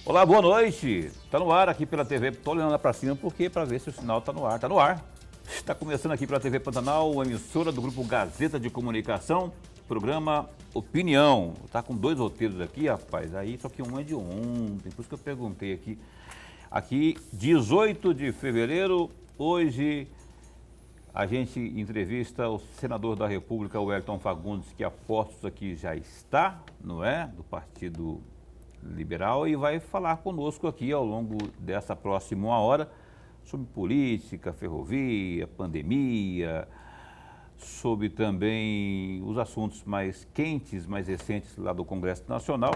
Olá, boa noite. Tá no ar aqui pela TV. Tô olhando lá pra cima porque para ver se o sinal tá no ar. Tá no ar. Está começando aqui pela TV Pantanal, emissora do grupo Gazeta de Comunicação, programa Opinião. Tá com 2 roteiros aqui, rapaz. Aí só que um é de ontem, por isso que eu perguntei aqui. Aqui, 18 de fevereiro, hoje a gente entrevista o senador da República, o Wellington Fagundes, que a postos aqui já está, não é? Do Partido Liberal, e vai falar conosco aqui ao longo dessa próxima hora sobre política, ferrovia, pandemia, sobre também os assuntos mais quentes, mais recentes lá do Congresso Nacional.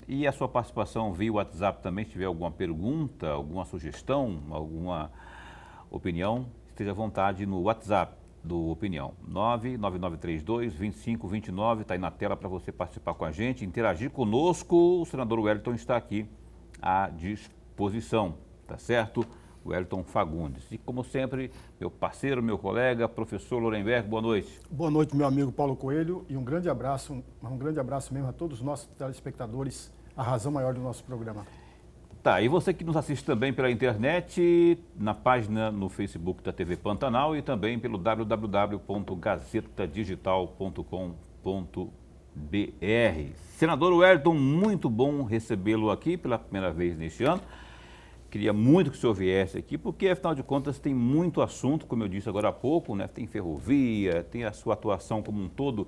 E a sua participação via WhatsApp também, se tiver alguma pergunta, alguma sugestão, alguma opinião, esteja à vontade no WhatsApp do Opinião, 99932-2529, está aí na tela para você participar com a gente, interagir conosco. O senador Wellington está aqui à disposição, tá certo? Wellington Fagundes. E como sempre, meu parceiro, meu colega, professor Lorenberg, boa noite. Boa noite, meu amigo Paulo Coelho, e um grande abraço mesmo a todos os nossos telespectadores, a razão maior do nosso programa. Tá, e você que nos assiste também pela internet, na página no Facebook da TV Pantanal e também pelo www.gazetadigital.com.br. Senador Wellington, muito bom recebê-lo aqui pela primeira vez neste ano. Queria muito que o senhor viesse aqui, porque afinal de contas tem muito assunto, como eu disse agora há pouco, né? Tem ferrovia, tem a sua atuação como um todo,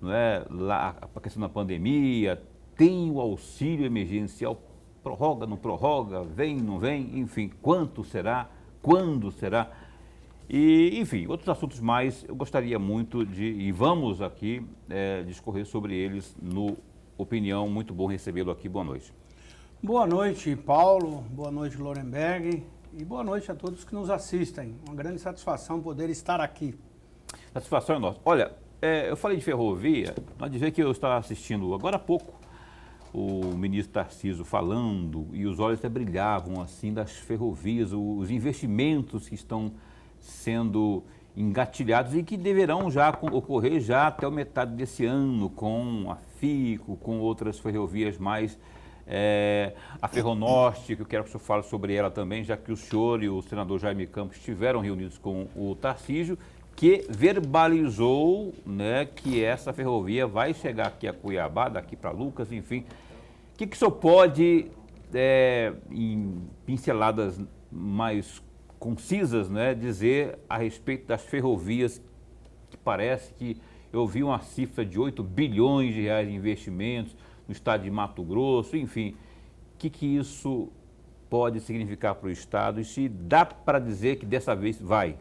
não é? Lá, a questão da pandemia, tem o auxílio emergencial. Prorroga, não prorroga, vem, não vem, enfim, quanto será, quando será, e enfim, outros assuntos mais, eu gostaria muito de, e vamos aqui discorrer sobre eles no Opinião. Muito bom recebê-lo aqui, boa noite. Boa noite, Paulo, boa noite, Lorenberg, e boa noite a todos que nos assistem. Uma grande satisfação poder estar aqui. Satisfação é nossa. Olha, eu falei de ferrovia, mas dizer que eu estava assistindo agora há pouco o ministro Tarcísio falando, e os olhos até brilhavam assim das ferrovias, os investimentos que estão sendo engatilhados e que deverão já ocorrer já até a metade desse ano com a FICO, com outras ferrovias mais, a Ferronorte, que eu quero que o senhor fale sobre ela também, já que o senhor e o senador Jaime Campos estiveram reunidos com o Tarcísio, que verbalizou, né, que essa ferrovia vai chegar aqui a Cuiabá, daqui para Lucas, enfim. O que o senhor pode, em pinceladas mais concisas, né, dizer a respeito das ferrovias, que parece que eu vi uma cifra de 8 bilhões de reais de investimentos no estado de Mato Grosso, enfim. O que isso pode significar para o estado e se dá para dizer que dessa vez vai?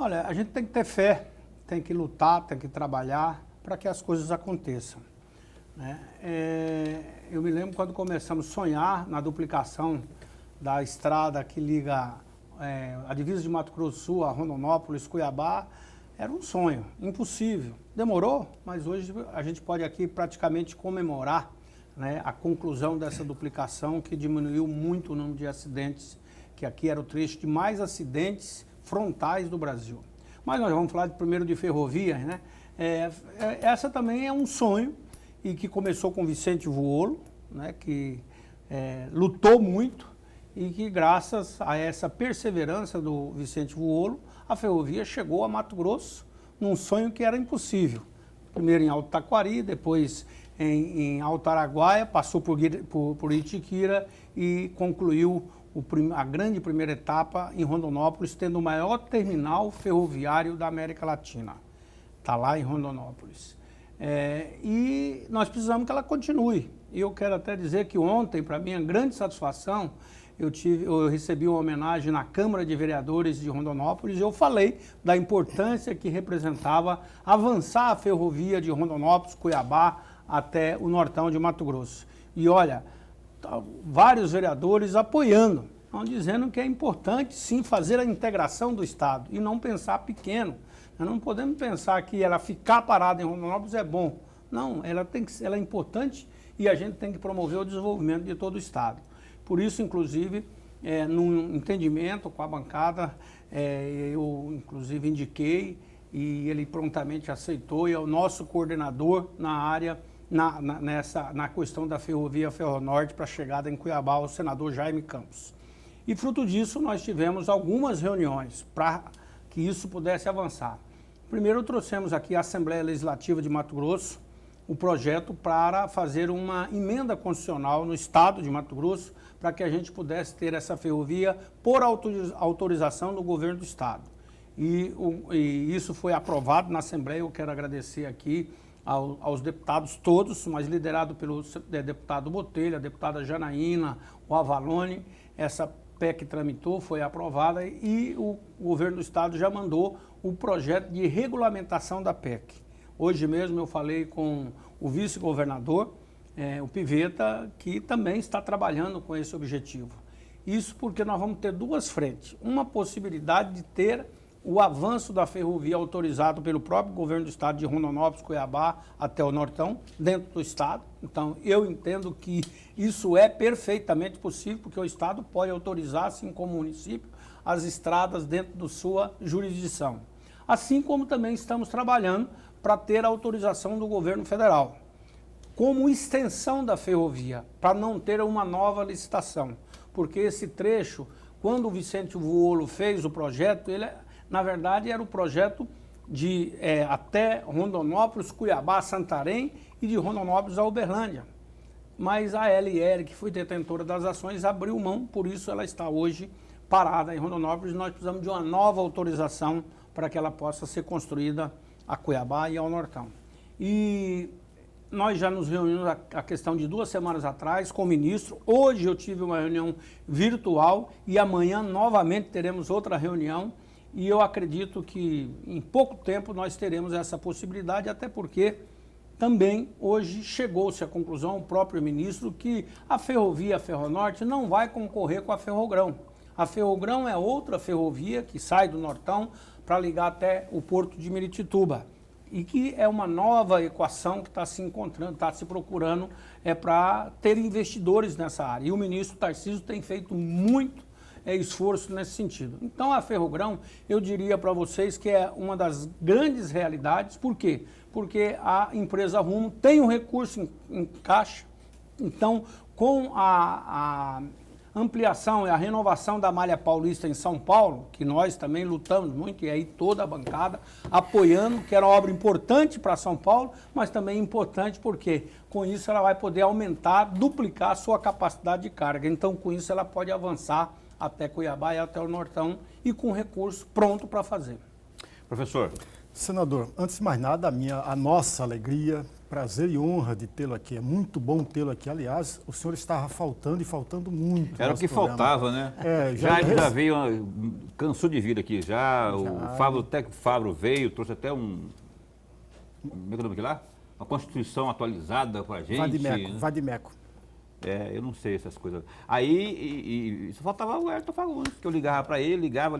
Olha, a gente tem que ter fé, tem que lutar, tem que trabalhar para que as coisas aconteçam, né? Eu me lembro quando começamos a sonhar na duplicação da estrada que liga a divisa de Mato Grosso do Sul a Rondonópolis, Cuiabá, era um sonho, impossível. Demorou, mas hoje a gente pode aqui praticamente comemorar, né, a conclusão dessa duplicação que diminuiu muito o número de acidentes, que aqui era o trecho de mais acidentes frontais do Brasil. Mas nós vamos falar primeiro de ferrovia, né? Essa também é um sonho e que começou com Vicente Vuolo, né? Que lutou muito e que graças a essa perseverança do Vicente Vuolo, a ferrovia chegou a Mato Grosso num sonho que era impossível. Primeiro em Alto Taquari, depois em Alto Araguaia, passou por Itiquira e concluiu a grande primeira etapa em Rondonópolis, tendo o maior terminal ferroviário da América Latina. Está lá em Rondonópolis. E nós precisamos que ela continue. E eu quero até dizer que ontem, para mim, a grande satisfação, eu recebi uma homenagem na Câmara de Vereadores de Rondonópolis e eu falei da importância que representava avançar a ferrovia de Rondonópolis, Cuiabá, até o nortão de Mato Grosso. E olha, vários vereadores apoiando, dizendo que é importante sim fazer a integração do Estado e não pensar pequeno. Nós não podemos pensar que ela ficar parada em Rondonópolis é bom. Não, ela é importante e a gente tem que promover o desenvolvimento de todo o Estado. Por isso, inclusive, num entendimento com a bancada, eu inclusive indiquei e ele prontamente aceitou e é o nosso coordenador na área na questão da ferrovia Ferronorte para a chegada em Cuiabá ao senador Jaime Campos. E fruto disso nós tivemos algumas reuniões para que isso pudesse avançar. Primeiro trouxemos aqui à Assembleia Legislativa de Mato Grosso o projeto para fazer uma emenda constitucional no estado de Mato Grosso para que a gente pudesse ter essa ferrovia por autorização do governo do estado. E isso foi aprovado na Assembleia. Eu quero agradecer aqui aos deputados todos, mas liderado pelo deputado Botelho, a deputada Janaína, o Avalone. Essa PEC tramitou, foi aprovada e o governo do estado já mandou o projeto de regulamentação da PEC. Hoje mesmo eu falei com o vice-governador, o Piveta, que também está trabalhando com esse objetivo. Isso porque nós vamos ter duas frentes. Uma possibilidade de ter o avanço da ferrovia autorizado pelo próprio governo do estado de Rondonópolis, Cuiabá, até o Nortão, dentro do estado. Então, eu entendo que isso é perfeitamente possível, porque o estado pode autorizar, assim como o município, as estradas dentro da sua jurisdição. Assim como também estamos trabalhando para ter a autorização do governo federal, como extensão da ferrovia, para não ter uma nova licitação. Porque esse trecho, quando o Vicente Vuolo fez o projeto, na verdade, era o projeto de até Rondonópolis, Cuiabá, Santarém e de Rondonópolis a Uberlândia. Mas a LR, que foi detentora das ações, abriu mão, por isso ela está hoje parada em Rondonópolis. Nós precisamos de uma nova autorização para que ela possa ser construída a Cuiabá e ao Nortão. E nós já nos reunimos a questão de 2 semanas atrás com o ministro. Hoje eu tive uma reunião virtual e amanhã novamente teremos outra reunião. E eu acredito que em pouco tempo nós teremos essa possibilidade, até porque também hoje chegou-se à conclusão, o próprio ministro, que a ferrovia Ferronorte não vai concorrer com a Ferrogrão. A Ferrogrão é outra ferrovia que sai do Nortão para ligar até o porto de Miritituba. E que é uma nova equação que está se encontrando, está se procurando para ter investidores nessa área. E o ministro Tarcísio tem feito muito esforço nesse sentido. Então, a Ferrogrão, eu diria para vocês que é uma das grandes realidades. Por quê? Porque a empresa Rumo tem um recurso em caixa. Então, com a ampliação e a renovação da malha paulista em São Paulo, que nós também lutamos muito, e aí toda a bancada apoiando, que era uma obra importante para São Paulo, mas também importante porque com isso ela vai poder aumentar, duplicar a sua capacidade de carga. Então, com isso ela pode avançar até Cuiabá e até o Nortão e com recurso pronto para fazer. Professor. Senador, antes de mais nada, a nossa alegria, prazer e honra de tê-lo aqui. É muito bom tê-lo aqui. Aliás, o senhor estava faltando e faltando muito. Era o que programa. Faltava, né? Já veio, cansou de vir aqui já. O técnico Fábio veio, trouxe até como é que é o nome aqui lá? Uma Constituição atualizada para a gente. Vadimeco. Eu não sei essas coisas. Aí, só faltava o Ayrton Fagundes, que eu ligava para ele, ligava.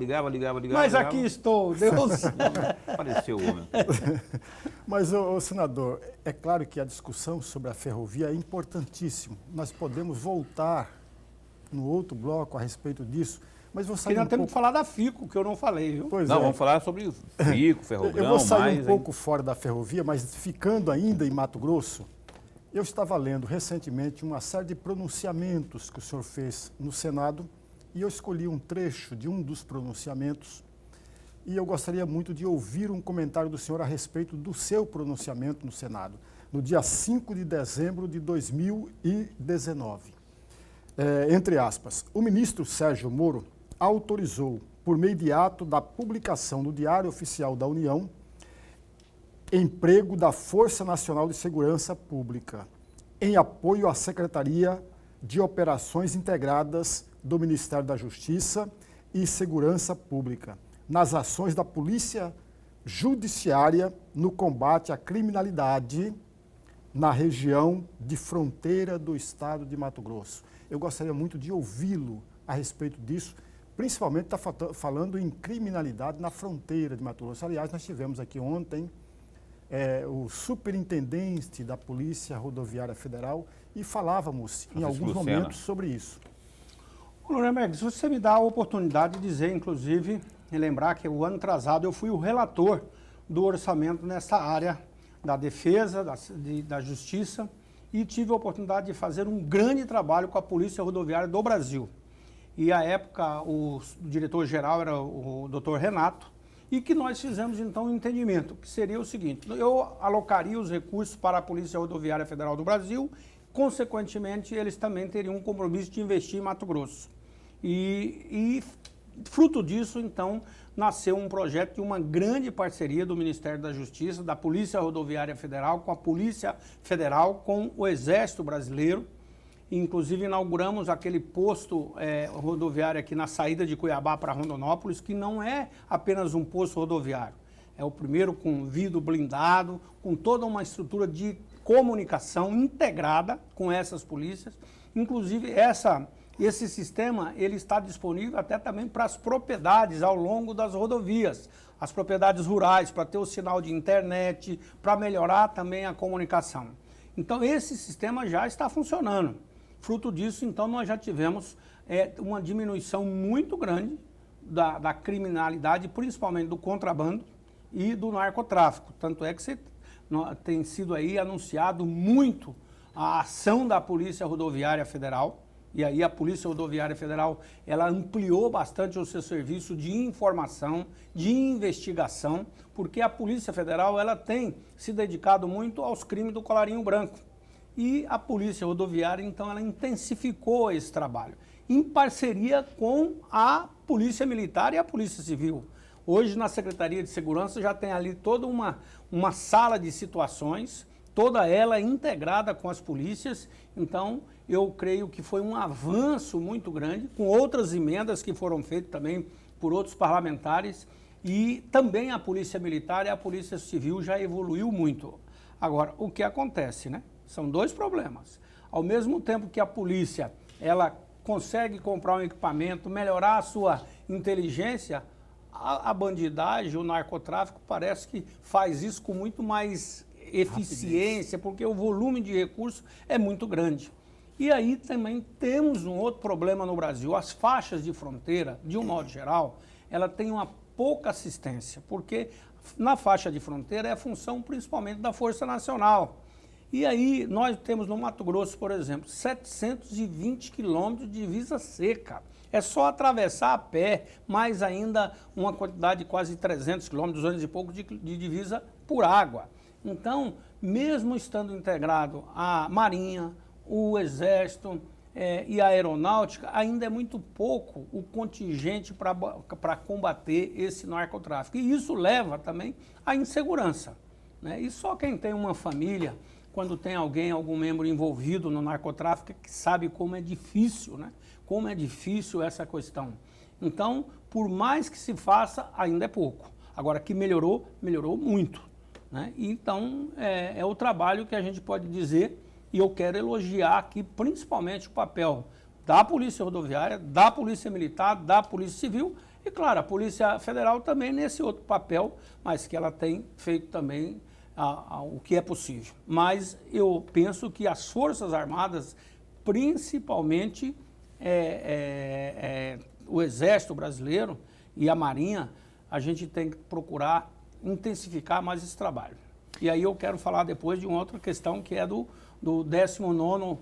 Mas aqui estou, Deus. Apareceu o homem. Mas, senador, é claro que a discussão sobre a ferrovia é importantíssima. Nós podemos voltar no outro bloco a respeito disso. Mas vou sair temos que falar da FICO, que eu não falei, viu? Vamos falar sobre FICO, Ferrogrão. Eu vou sair um pouco fora da ferrovia, mas ficando ainda em Mato Grosso. Eu estava lendo recentemente uma série de pronunciamentos que o senhor fez no Senado e eu escolhi um trecho de um dos pronunciamentos e eu gostaria muito de ouvir um comentário do senhor a respeito do seu pronunciamento no Senado, no dia 5 de dezembro de 2019. Entre aspas, o ministro Sérgio Moro autorizou, por meio de ato da publicação no Diário Oficial da União, emprego da Força Nacional de Segurança Pública, em apoio à Secretaria de Operações Integradas do Ministério da Justiça e Segurança Pública, nas ações da Polícia Judiciária no combate à criminalidade na região de fronteira do estado de Mato Grosso. Eu gostaria muito de ouvi-lo a respeito disso, principalmente está falando em criminalidade na fronteira de Mato Grosso. Aliás, nós tivemos aqui ontem o superintendente da Polícia Rodoviária Federal e falávamos em alguns momentos sobre isso. Coronel Mergues, se você me dá a oportunidade de dizer, inclusive, e lembrar que o ano atrasado eu fui o relator do orçamento nessa área da Defesa, da Justiça, e tive a oportunidade de fazer um grande trabalho com a Polícia Rodoviária do Brasil. E, à época, o diretor-geral era o Dr. Renato, e que nós fizemos, então, um entendimento, que seria o seguinte: eu alocaria os recursos para a Polícia Rodoviária Federal do Brasil, consequentemente, eles também teriam um compromisso de investir em Mato Grosso. E fruto disso, então, nasceu um projeto de uma grande parceria do Ministério da Justiça, da Polícia Rodoviária Federal, com a Polícia Federal, com o Exército Brasileiro. Inclusive, inauguramos aquele posto rodoviário aqui na saída de Cuiabá para Rondonópolis, que não é apenas um posto rodoviário. É o primeiro com vidro blindado, com toda uma estrutura de comunicação integrada com essas polícias. Inclusive, esse sistema ele está disponível até também para as propriedades ao longo das rodovias, as propriedades rurais, para ter o sinal de internet, para melhorar também a comunicação. Então, esse sistema já está funcionando. Fruto disso, então, nós já tivemos uma diminuição muito grande da criminalidade, principalmente do contrabando e do narcotráfico. Tanto é que tem sido aí anunciado muito a ação da Polícia Rodoviária Federal. E aí a Polícia Rodoviária Federal, ela ampliou bastante o seu serviço de informação, de investigação, porque a Polícia Federal, ela tem se dedicado muito aos crimes do colarinho branco. E a Polícia Rodoviária, então, ela intensificou esse trabalho, em parceria com a Polícia Militar e a Polícia Civil. Hoje, na Secretaria de Segurança, já tem ali toda uma sala de situações, toda ela integrada com as polícias. Então, eu creio que foi um avanço muito grande, com outras emendas que foram feitas também por outros parlamentares, e também a Polícia Militar e a Polícia Civil já evoluiu muito. Agora, o que acontece, né? São dois problemas. Ao mesmo tempo que a polícia, ela consegue comprar um equipamento, melhorar a sua inteligência, a bandidagem, o narcotráfico parece que faz isso com muito mais eficiência, porque o volume de recursos é muito grande. E aí também temos um outro problema no Brasil. As faixas de fronteira, de um modo geral, ela tem uma pouca assistência, porque na faixa de fronteira é a função principalmente da Força Nacional. E aí nós temos no Mato Grosso, por exemplo, 720 quilômetros de divisa seca. É só atravessar a pé, mais ainda uma quantidade de quase 300 quilômetros, 200 e pouco de divisa por água. Então, mesmo estando integrado a Marinha, o Exército e a Aeronáutica, ainda é muito pouco o contingente para combater esse narcotráfico. E isso leva também à insegurança, né? E só quem tem uma família, quando tem algum membro envolvido no narcotráfico, que sabe como é difícil, né? Como é difícil essa questão. Então, por mais que se faça, ainda é pouco. Agora, que melhorou, melhorou muito, né? Então, é o trabalho que a gente pode dizer, e eu quero elogiar aqui principalmente o papel da Polícia Rodoviária, da Polícia Militar, da Polícia Civil e, claro, a Polícia Federal também nesse outro papel, mas que ela tem feito também o que é possível. Mas eu penso que as Forças Armadas, principalmente o Exército Brasileiro e a Marinha, a gente tem que procurar intensificar mais esse trabalho. E aí eu quero falar depois de uma outra questão, que é do 19º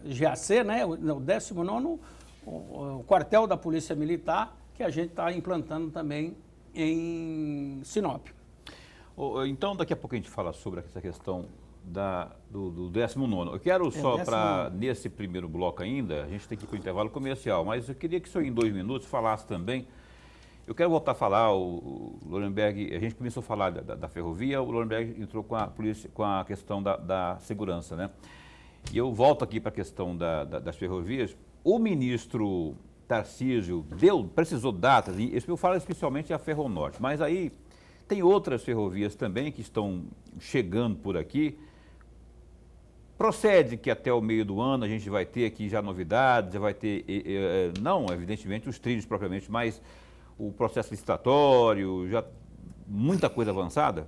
GAC, né? O 19º o quartel da Polícia Militar, que a gente está implantando também em Sinop. Então, daqui a pouco a gente fala sobre essa questão do 19º. Eu quero só para, nesse primeiro bloco ainda, a gente tem que ir para o intervalo comercial, mas eu queria que o senhor, em 2 minutos, falasse também. Eu quero voltar a falar, o Lorenberg, a gente começou a falar da ferrovia, o Lorenberg entrou com a polícia, com a questão da segurança, né? E eu volto aqui para a questão das ferrovias. O ministro Tarcísio precisou datas, e eu falo especialmente a Ferronorte, mas aí tem outras ferrovias também que estão chegando por aqui. Procede que até o meio do ano a gente vai ter aqui já novidades, já vai ter, não evidentemente os trilhos propriamente, mas o processo licitatório, já muita coisa avançada?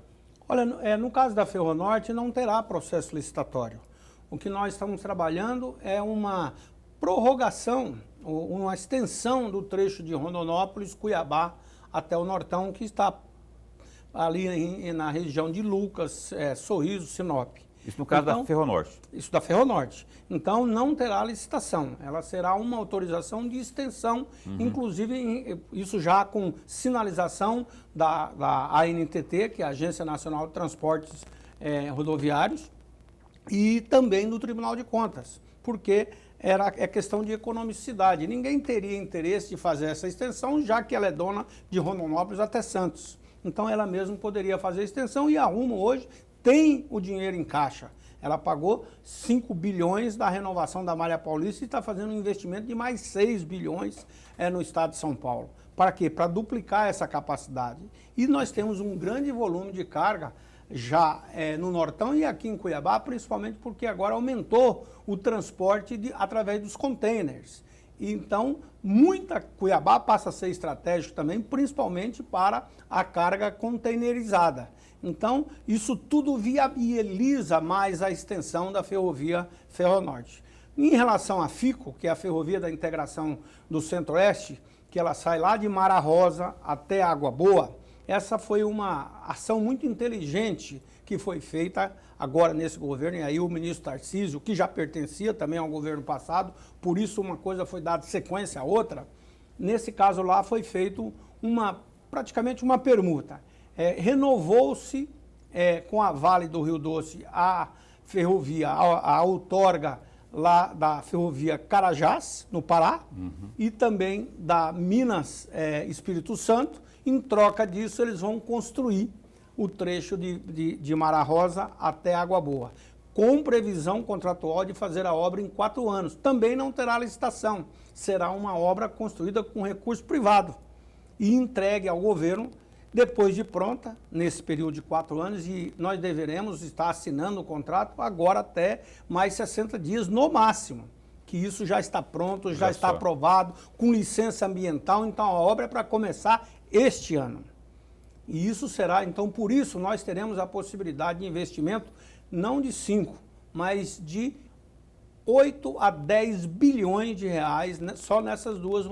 Olha, no caso da Ferronorte não terá processo licitatório. O que nós estamos trabalhando é uma prorrogação, uma extensão do trecho de Rondonópolis, Cuiabá, até o Nortão, que está ali na região de Lucas, Sorriso, Sinop. Isso no caso da Ferronorte. Isso da Ferronorte. Então, não terá licitação. Ela será uma autorização de extensão, inclusive isso já com sinalização da ANTT, que é a Agência Nacional de Transportes Rodoviários, e também do Tribunal de Contas, porque é questão de economicidade. Ninguém teria interesse de fazer essa extensão, já que ela é dona de Rondonópolis até Santos. Então, ela mesma poderia fazer a extensão e a Rumo hoje tem o dinheiro em caixa. Ela pagou 5 bilhões da renovação da Malha Paulista e está fazendo um investimento de mais 6 bilhões no estado de São Paulo. Para quê? Para duplicar essa capacidade. E nós temos um grande volume de carga já no Nortão e aqui em Cuiabá, principalmente porque agora aumentou o transporte através dos containers. Então, Cuiabá passa a ser estratégico também, principalmente para a carga containerizada. Então, isso tudo viabiliza mais a extensão da ferrovia Ferronorte. Em relação à FICO, que é a Ferrovia da Integração do Centro-Oeste, que ela sai lá de Mara Rosa até Água Boa, essa foi uma ação muito inteligente que foi feita agora nesse governo, e aí o ministro Tarcísio, que já pertencia também ao governo passado, por isso uma coisa foi dada sequência à outra. Nesse caso lá foi feito praticamente uma permuta. Renovou-se com a Vale do Rio Doce a ferrovia, a outorga lá da ferrovia Carajás, no Pará, e também da Minas Espírito Santo. Em troca disso, eles vão construir o trecho de Mara Rosa até Água Boa, com previsão contratual de fazer a obra em 4 anos. Também não terá licitação, será uma obra construída com recurso privado e entregue ao governo depois de pronta, nesse período de 4 anos, e nós deveremos estar assinando o contrato agora até mais 60 dias no máximo, que isso já está pronto, já está aprovado, com licença ambiental, então a obra é para começar este ano. E isso será, então, por isso nós teremos a possibilidade de investimento não de 5, mas de 8 a 10 bilhões de reais só nessas duas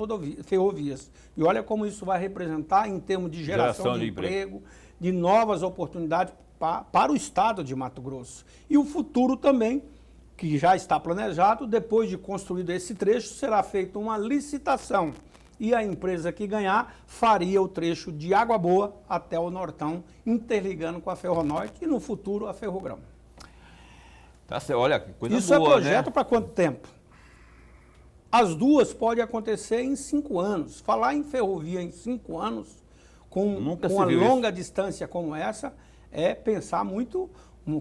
ferrovias. E olha como isso vai representar em termos de geração de emprego, de novas oportunidades para o estado de Mato Grosso. E o futuro também, que já está planejado, depois de construído esse trecho, será feita uma licitação. E a empresa que ganhar faria o trecho de Água Boa até o Nortão, interligando com a Ferronorte e no futuro a Ferrogrão. Tá, olha, que coisa isso boa, é projeto, né? Para quanto tempo? As duas podem acontecer em 5 anos. Falar em ferrovia em 5 anos, com uma longa distância como essa, é pensar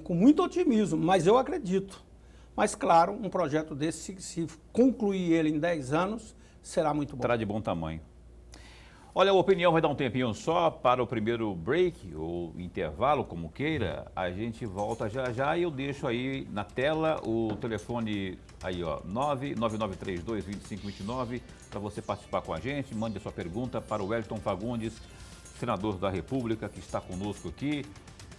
com muito otimismo, mas eu acredito. Mas, claro, um projeto desse, se concluir ele em 10 anos, será muito bom. Será de bom tamanho. Olha, a opinião vai dar um tempinho só para o primeiro break, ou intervalo, como queira. A gente volta já já e eu deixo aí na tela o telefone aí, ó, 99932-2529, para você participar com a gente. Mande a sua pergunta para o Wellington Fagundes, senador da República, que está conosco aqui,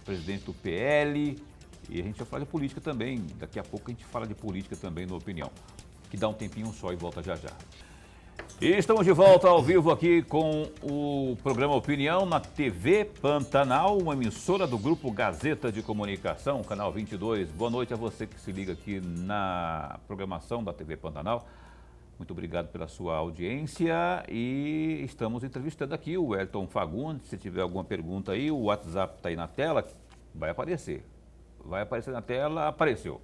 presidente do PL. E a gente vai falar de política também. Daqui a pouco a gente fala de política também no Opinião. Que dá um tempinho só e volta já já. E estamos de volta ao vivo aqui com o programa Opinião na TV Pantanal, uma emissora do Grupo Gazeta de Comunicação, canal 22. Boa noite a você que se liga aqui na programação da TV Pantanal. Muito obrigado pela sua audiência e estamos entrevistando aqui o Wellington Fagundes. Se tiver alguma pergunta aí, o WhatsApp está aí na tela, vai aparecer. Vai aparecer na tela, apareceu.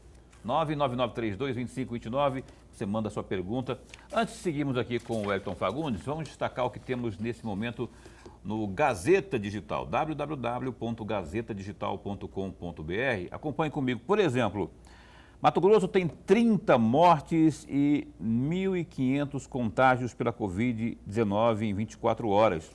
99932-2529, você manda a sua pergunta. Antes de seguirmos aqui com o Wellington Fagundes, vamos destacar o que temos nesse momento no Gazeta Digital, www.gazetadigital.com.br. Acompanhe comigo. Por exemplo, Mato Grosso tem 30 mortes e 1.500 contágios pela Covid-19 em 24 horas.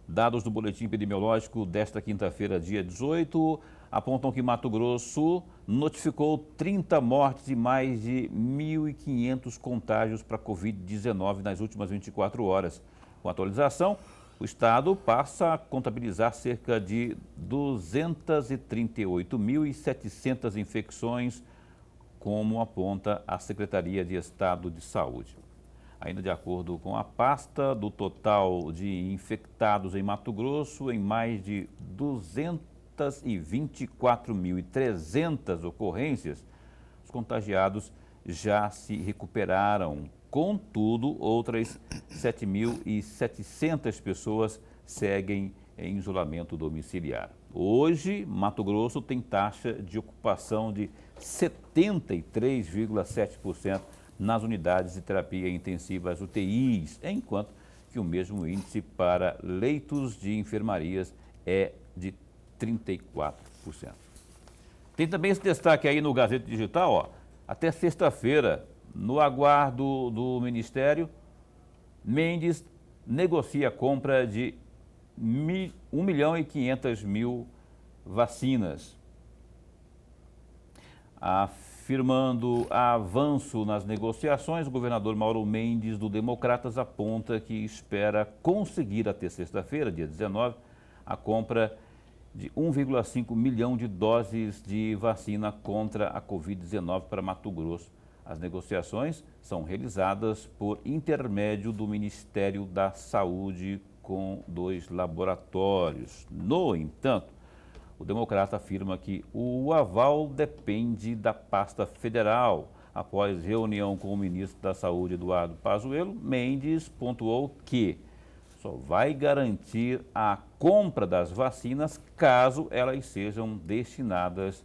Dados do boletim epidemiológico desta quinta-feira, dia 18, apontam que Mato Grosso notificou 30 mortes e mais de 1.500 contágios para a Covid-19 nas últimas 24 horas. Com a atualização, o estado passa a contabilizar cerca de 238.700 infecções, como aponta a Secretaria de Estado de Saúde. Ainda de acordo com a pasta, do total de infectados em Mato Grosso, em mais de 224.300 ocorrências, os contagiados já se recuperaram. Contudo, outras 7.700 pessoas seguem em isolamento domiciliar. Hoje, Mato Grosso tem taxa de ocupação de 73,7% nas unidades de terapia intensiva, as UTIs, enquanto que o mesmo índice para leitos de enfermarias é de 34%. Tem também esse destaque aí no Gazeta Digital, ó, até sexta-feira, no aguardo do Ministério, Mendes negocia a compra de 1.500.000 vacinas. Afirmando avanço nas negociações, o governador Mauro Mendes, do Democratas, aponta que espera conseguir até sexta-feira, dia 19, a compra de 1,5 milhão de doses de vacina contra a Covid-19 para Mato Grosso. As negociações são realizadas por intermédio do Ministério da Saúde com 2 laboratórios. No entanto, o Democrata afirma que o aval depende da pasta federal. Após reunião com o ministro da Saúde, Eduardo Pazuello, Mendes pontuou que só vai garantir a compra das vacinas caso elas sejam destinadas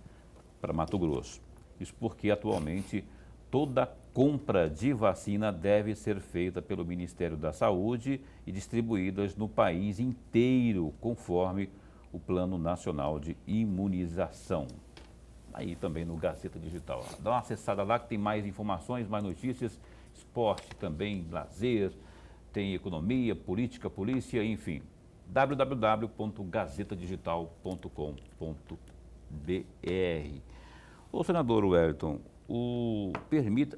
para Mato Grosso. Isso porque atualmente toda compra de vacina deve ser feita pelo Ministério da Saúde e distribuídas no país inteiro, conforme o Plano Nacional de Imunização. Aí também no Gazeta Digital. Dá uma acessada lá que tem mais informações, mais notícias, esporte também, lazer, tem economia, política, polícia, enfim. www.gazetadigital.com.br. Ô, senador Wellington,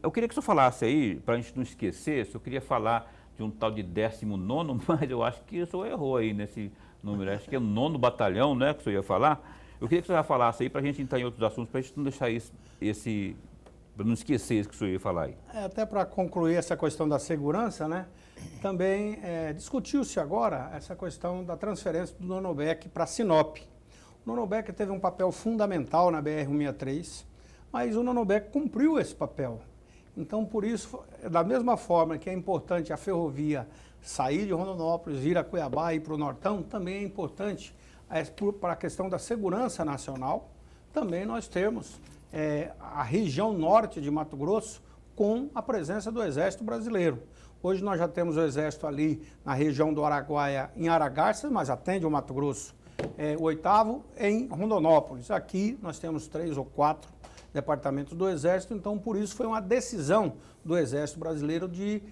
eu queria que o senhor falasse aí, para a gente não esquecer, se eu queria falar de um tal de 19º, mas eu acho que o senhor errou aí nesse número, acho que é o 9º batalhão, né, que o senhor ia falar. Eu queria que o senhor falasse aí para a gente entrar em outros assuntos, para a gente não deixar para não esquecer isso que o senhor ia falar aí. Até para concluir essa questão da segurança, né, também discutiu-se agora essa questão da transferência do Nonobek para Sinop. O Nonobek teve um papel fundamental na BR-163, mas o Nonobek cumpriu esse papel. Então, por isso, da mesma forma que é importante a ferrovia sair de Rondonópolis, ir a Cuiabá e ir para o Nortão, também é importante para a questão da segurança nacional. Também nós temos a região norte de Mato Grosso com a presença do Exército Brasileiro. Hoje nós já temos o Exército ali na região do Araguaia, em Aragarças, mas atende o Mato Grosso. O 8º em Rondonópolis. Aqui nós temos 3 ou 4 departamentos do Exército, então por isso foi uma decisão do Exército Brasileiro de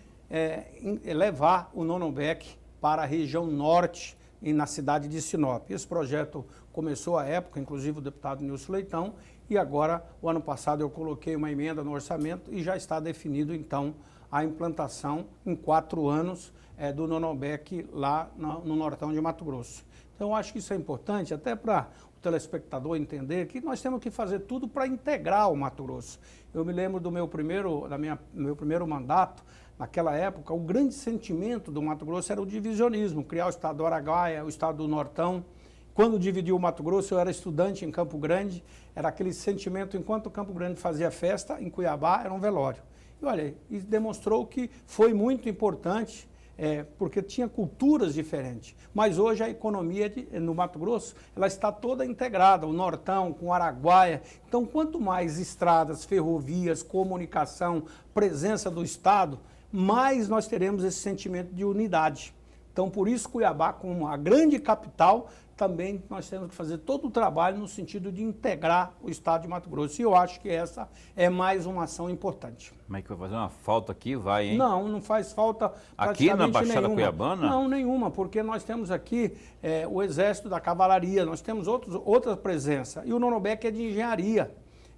levar o Nonobek para a região norte e na cidade de Sinop. Esse projeto começou à época, inclusive o deputado Nilson Leitão, e agora, o ano passado, eu coloquei uma emenda no orçamento e já está definido, então, a implantação em 4 anos do Nonobek lá no Nortão de Mato Grosso. Então, eu acho que isso é importante, até para o telespectador entender que nós temos que fazer tudo para integrar o Mato Grosso. Eu me lembro do meu primeiro mandato, naquela época, o grande sentimento do Mato Grosso era o divisionismo, criar o estado do Araguaia, o estado do Nortão. Quando dividiu o Mato Grosso, eu era estudante em Campo Grande, era aquele sentimento, enquanto o Campo Grande fazia festa, em Cuiabá era um velório. E olha, isso demonstrou que foi muito importante, porque tinha culturas diferentes. Mas hoje a economia no Mato Grosso, ela está toda integrada, o Nortão com o Araguaia. Então, quanto mais estradas, ferrovias, comunicação, presença do Estado, mais nós teremos esse sentimento de unidade. Então, por isso, Cuiabá, como a grande capital, também nós temos que fazer todo o trabalho no sentido de integrar o estado de Mato Grosso. E eu acho que essa é mais uma ação importante. Mas é que vai fazer uma falta aqui, vai, hein? Não, não faz falta aqui na Baixada nenhuma. Cuiabana? Não, nenhuma, porque nós temos aqui o Exército da Cavalaria, nós temos outra presença. E o Nonobek é de engenharia.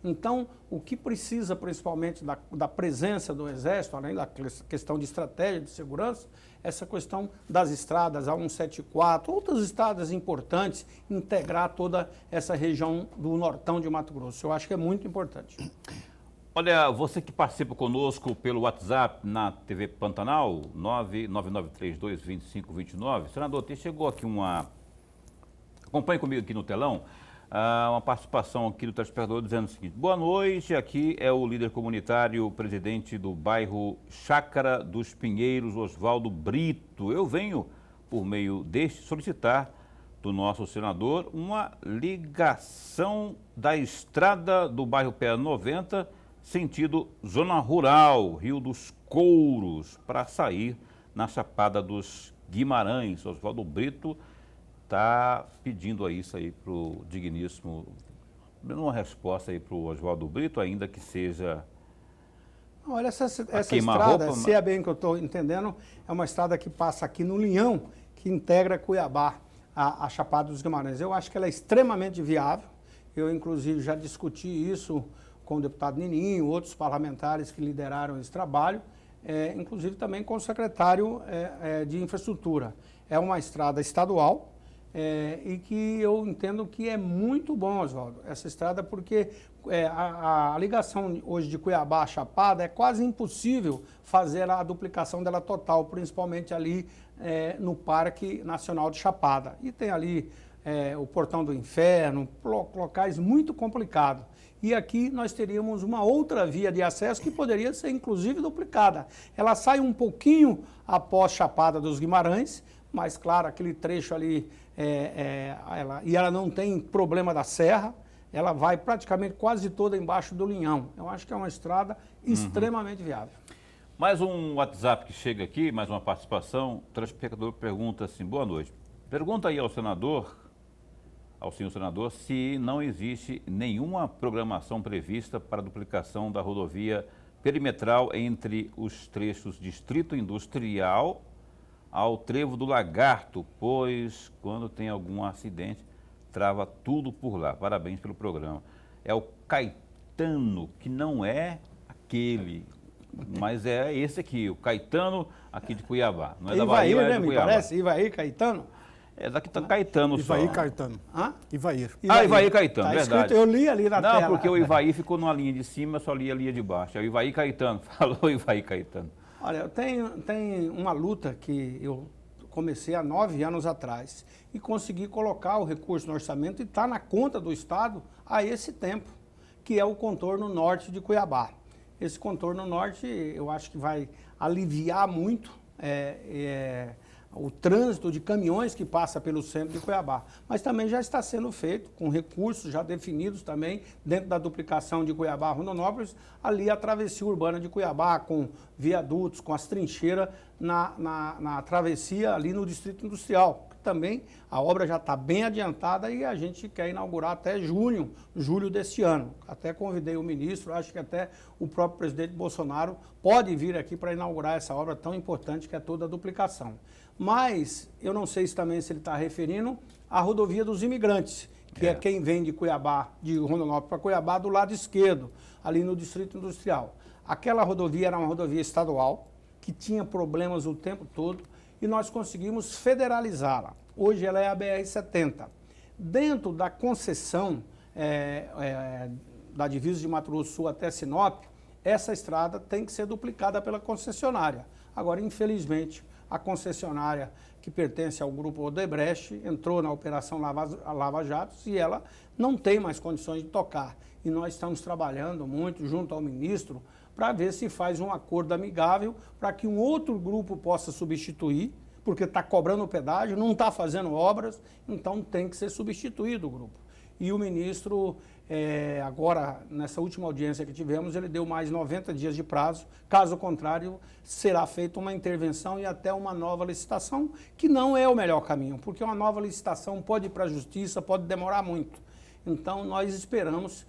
Então, o que precisa principalmente da presença do Exército, além da questão de estratégia de segurança, essa questão das estradas, a 174, outras estradas importantes, integrar toda essa região do Nortão de Mato Grosso. Eu acho que é muito importante. Olha, você que participa conosco pelo WhatsApp na TV Pantanal, 999322529. Senador, chegou aqui acompanhe comigo aqui no telão, uma participação aqui do telespectador dizendo o seguinte: boa noite, aqui é o líder comunitário, presidente do bairro Chácara dos Pinheiros, Oswaldo Brito. Eu venho, por meio deste, solicitar do nosso senador uma ligação da estrada do bairro Pé 90, sentido zona rural, Rio dos Couros, para sair na Chapada dos Guimarães. Oswaldo Brito está pedindo isso aí para o digníssimo, dando uma resposta aí para o Oswaldo Brito, ainda que seja... Olha, essa estrada, se é bem que eu estou entendendo, é uma estrada que passa aqui no Linhão, que integra Cuiabá a Chapada dos Guimarães. Eu acho que ela é extremamente viável. Eu, inclusive, já discuti isso com o deputado Nininho, outros parlamentares que lideraram esse trabalho, inclusive também com o secretário de Infraestrutura. É uma estrada estadual e que eu entendo que é muito bom, Oswaldo, essa estrada, porque a ligação hoje de Cuiabá a Chapada é quase impossível fazer a duplicação dela total, principalmente ali no Parque Nacional de Chapada. E tem ali o Portão do Inferno, locais muito complicados. E aqui nós teríamos uma outra via de acesso que poderia ser, inclusive, duplicada. Ela sai um pouquinho após Chapada dos Guimarães, mas, claro, aquele trecho ali, ela não tem problema da serra, ela vai praticamente quase toda embaixo do Linhão. Eu acho que é uma estrada extremamente viável. Mais um WhatsApp que chega aqui, mais uma participação. O telespectador pergunta assim: boa noite. Pergunta aí ao senhor senador, se não existe nenhuma programação prevista para a duplicação da rodovia perimetral entre os trechos Distrito Industrial ao Trevo do Lagarto, pois quando tem algum acidente, trava tudo por lá. Parabéns pelo programa. É o Caetano, que não é aquele, mas é esse aqui, o Caetano aqui de Cuiabá. Não é da Bahia, Ivair, é de Cuiabá. Parece, Ivair Caetano? É daqui tá Caetano só. Ivair Caetano. Hã? Ivair. Ivair Caetano, Tá verdade. escrito, eu li ali na tela. Não, porque o Ivair ficou numa linha de cima, eu só li a linha de baixo. É o Ivair Caetano, falou Ivair Caetano. Olha, eu tenho uma luta que eu comecei há 9 anos atrás e consegui colocar o recurso no orçamento e está na conta do Estado há esse tempo, que é o contorno norte de Cuiabá. Esse contorno norte eu acho que vai aliviar muito o trânsito de caminhões que passa pelo centro de Cuiabá. Mas também já está sendo feito, com recursos já definidos também, dentro da duplicação de Cuiabá a Rondonópolis, ali a travessia urbana de Cuiabá, com viadutos, com as trincheiras na travessia ali no Distrito Industrial. Também a obra já está bem adiantada e a gente quer inaugurar até julho deste ano. Até convidei o ministro, acho que até o próprio presidente Bolsonaro pode vir aqui para inaugurar essa obra tão importante que é toda a duplicação. Mas eu não sei se também se ele está referindo à rodovia dos imigrantes, que é quem vem de Cuiabá, de Rondonópolis para Cuiabá, do lado esquerdo, ali no Distrito Industrial. Aquela rodovia era uma rodovia estadual, que tinha problemas o tempo todo, e nós conseguimos federalizá-la. Hoje ela é a BR-70. Dentro da concessão da divisa de Mato Grosso do Sul até Sinop, essa estrada tem que ser duplicada pela concessionária. Agora, infelizmente, a concessionária que pertence ao grupo Odebrecht entrou na operação Lava Jatos e ela não tem mais condições de tocar. E nós estamos trabalhando muito junto ao ministro para ver se faz um acordo amigável para que um outro grupo possa substituir, porque está cobrando o pedágio, não está fazendo obras, então tem que ser substituído o grupo. E o ministro, agora, nessa última audiência que tivemos, ele deu mais 90 dias de prazo, caso contrário, será feita uma intervenção e até uma nova licitação, que não é o melhor caminho, porque uma nova licitação pode ir para a justiça, pode demorar muito. Então, nós esperamos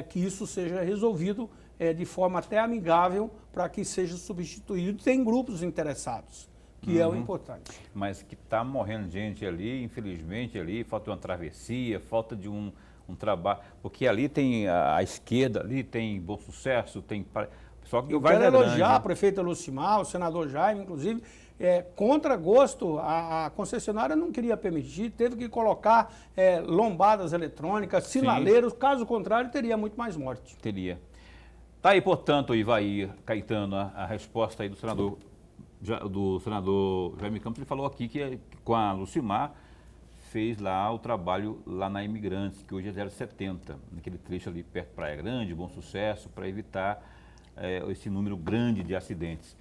que isso seja resolvido de forma até amigável para que seja substituído. Tem grupos interessados, que é o importante. Mas que está morrendo gente ali, infelizmente ali, falta uma travessia, falta de um trabalho, porque ali tem a esquerda, ali tem Bom Sucesso, tem... Só que eu quero elogiar a prefeita Lucimar, o senador Jaime, inclusive, contra gosto, a concessionária não queria permitir, teve que colocar lombadas eletrônicas, sinaleiros, caso contrário teria muito mais morte. Teria. Tá aí, portanto, Ivair Caetano, a resposta aí do senador Jaime Campos. Ele falou aqui que com a Lucimar fez lá o trabalho lá na Imigrantes, que hoje é 070, naquele trecho ali perto de Praia Grande, Bom Sucesso, para evitar esse número grande de acidentes.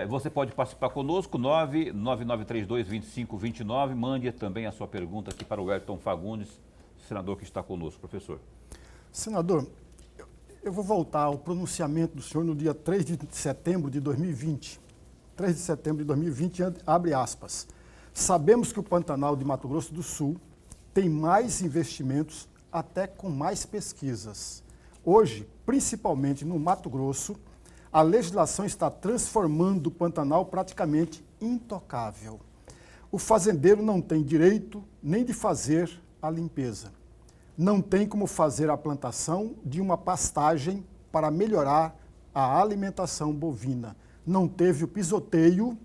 Você pode participar conosco, 99932-2529. Mande também a sua pergunta aqui para o Wellington Fagundes, senador que está conosco. Professor. Senador, eu vou voltar ao pronunciamento do senhor no dia 3 de setembro de 2020. 3 de setembro de 2020, abre aspas. Sabemos que o Pantanal de Mato Grosso do Sul tem mais investimentos, até com mais pesquisas. Hoje, principalmente no Mato Grosso, a legislação está transformando o Pantanal praticamente intocável. O fazendeiro não tem direito nem de fazer a limpeza. Não tem como fazer a plantação de uma pastagem para melhorar a alimentação bovina. Não teve o pisoteio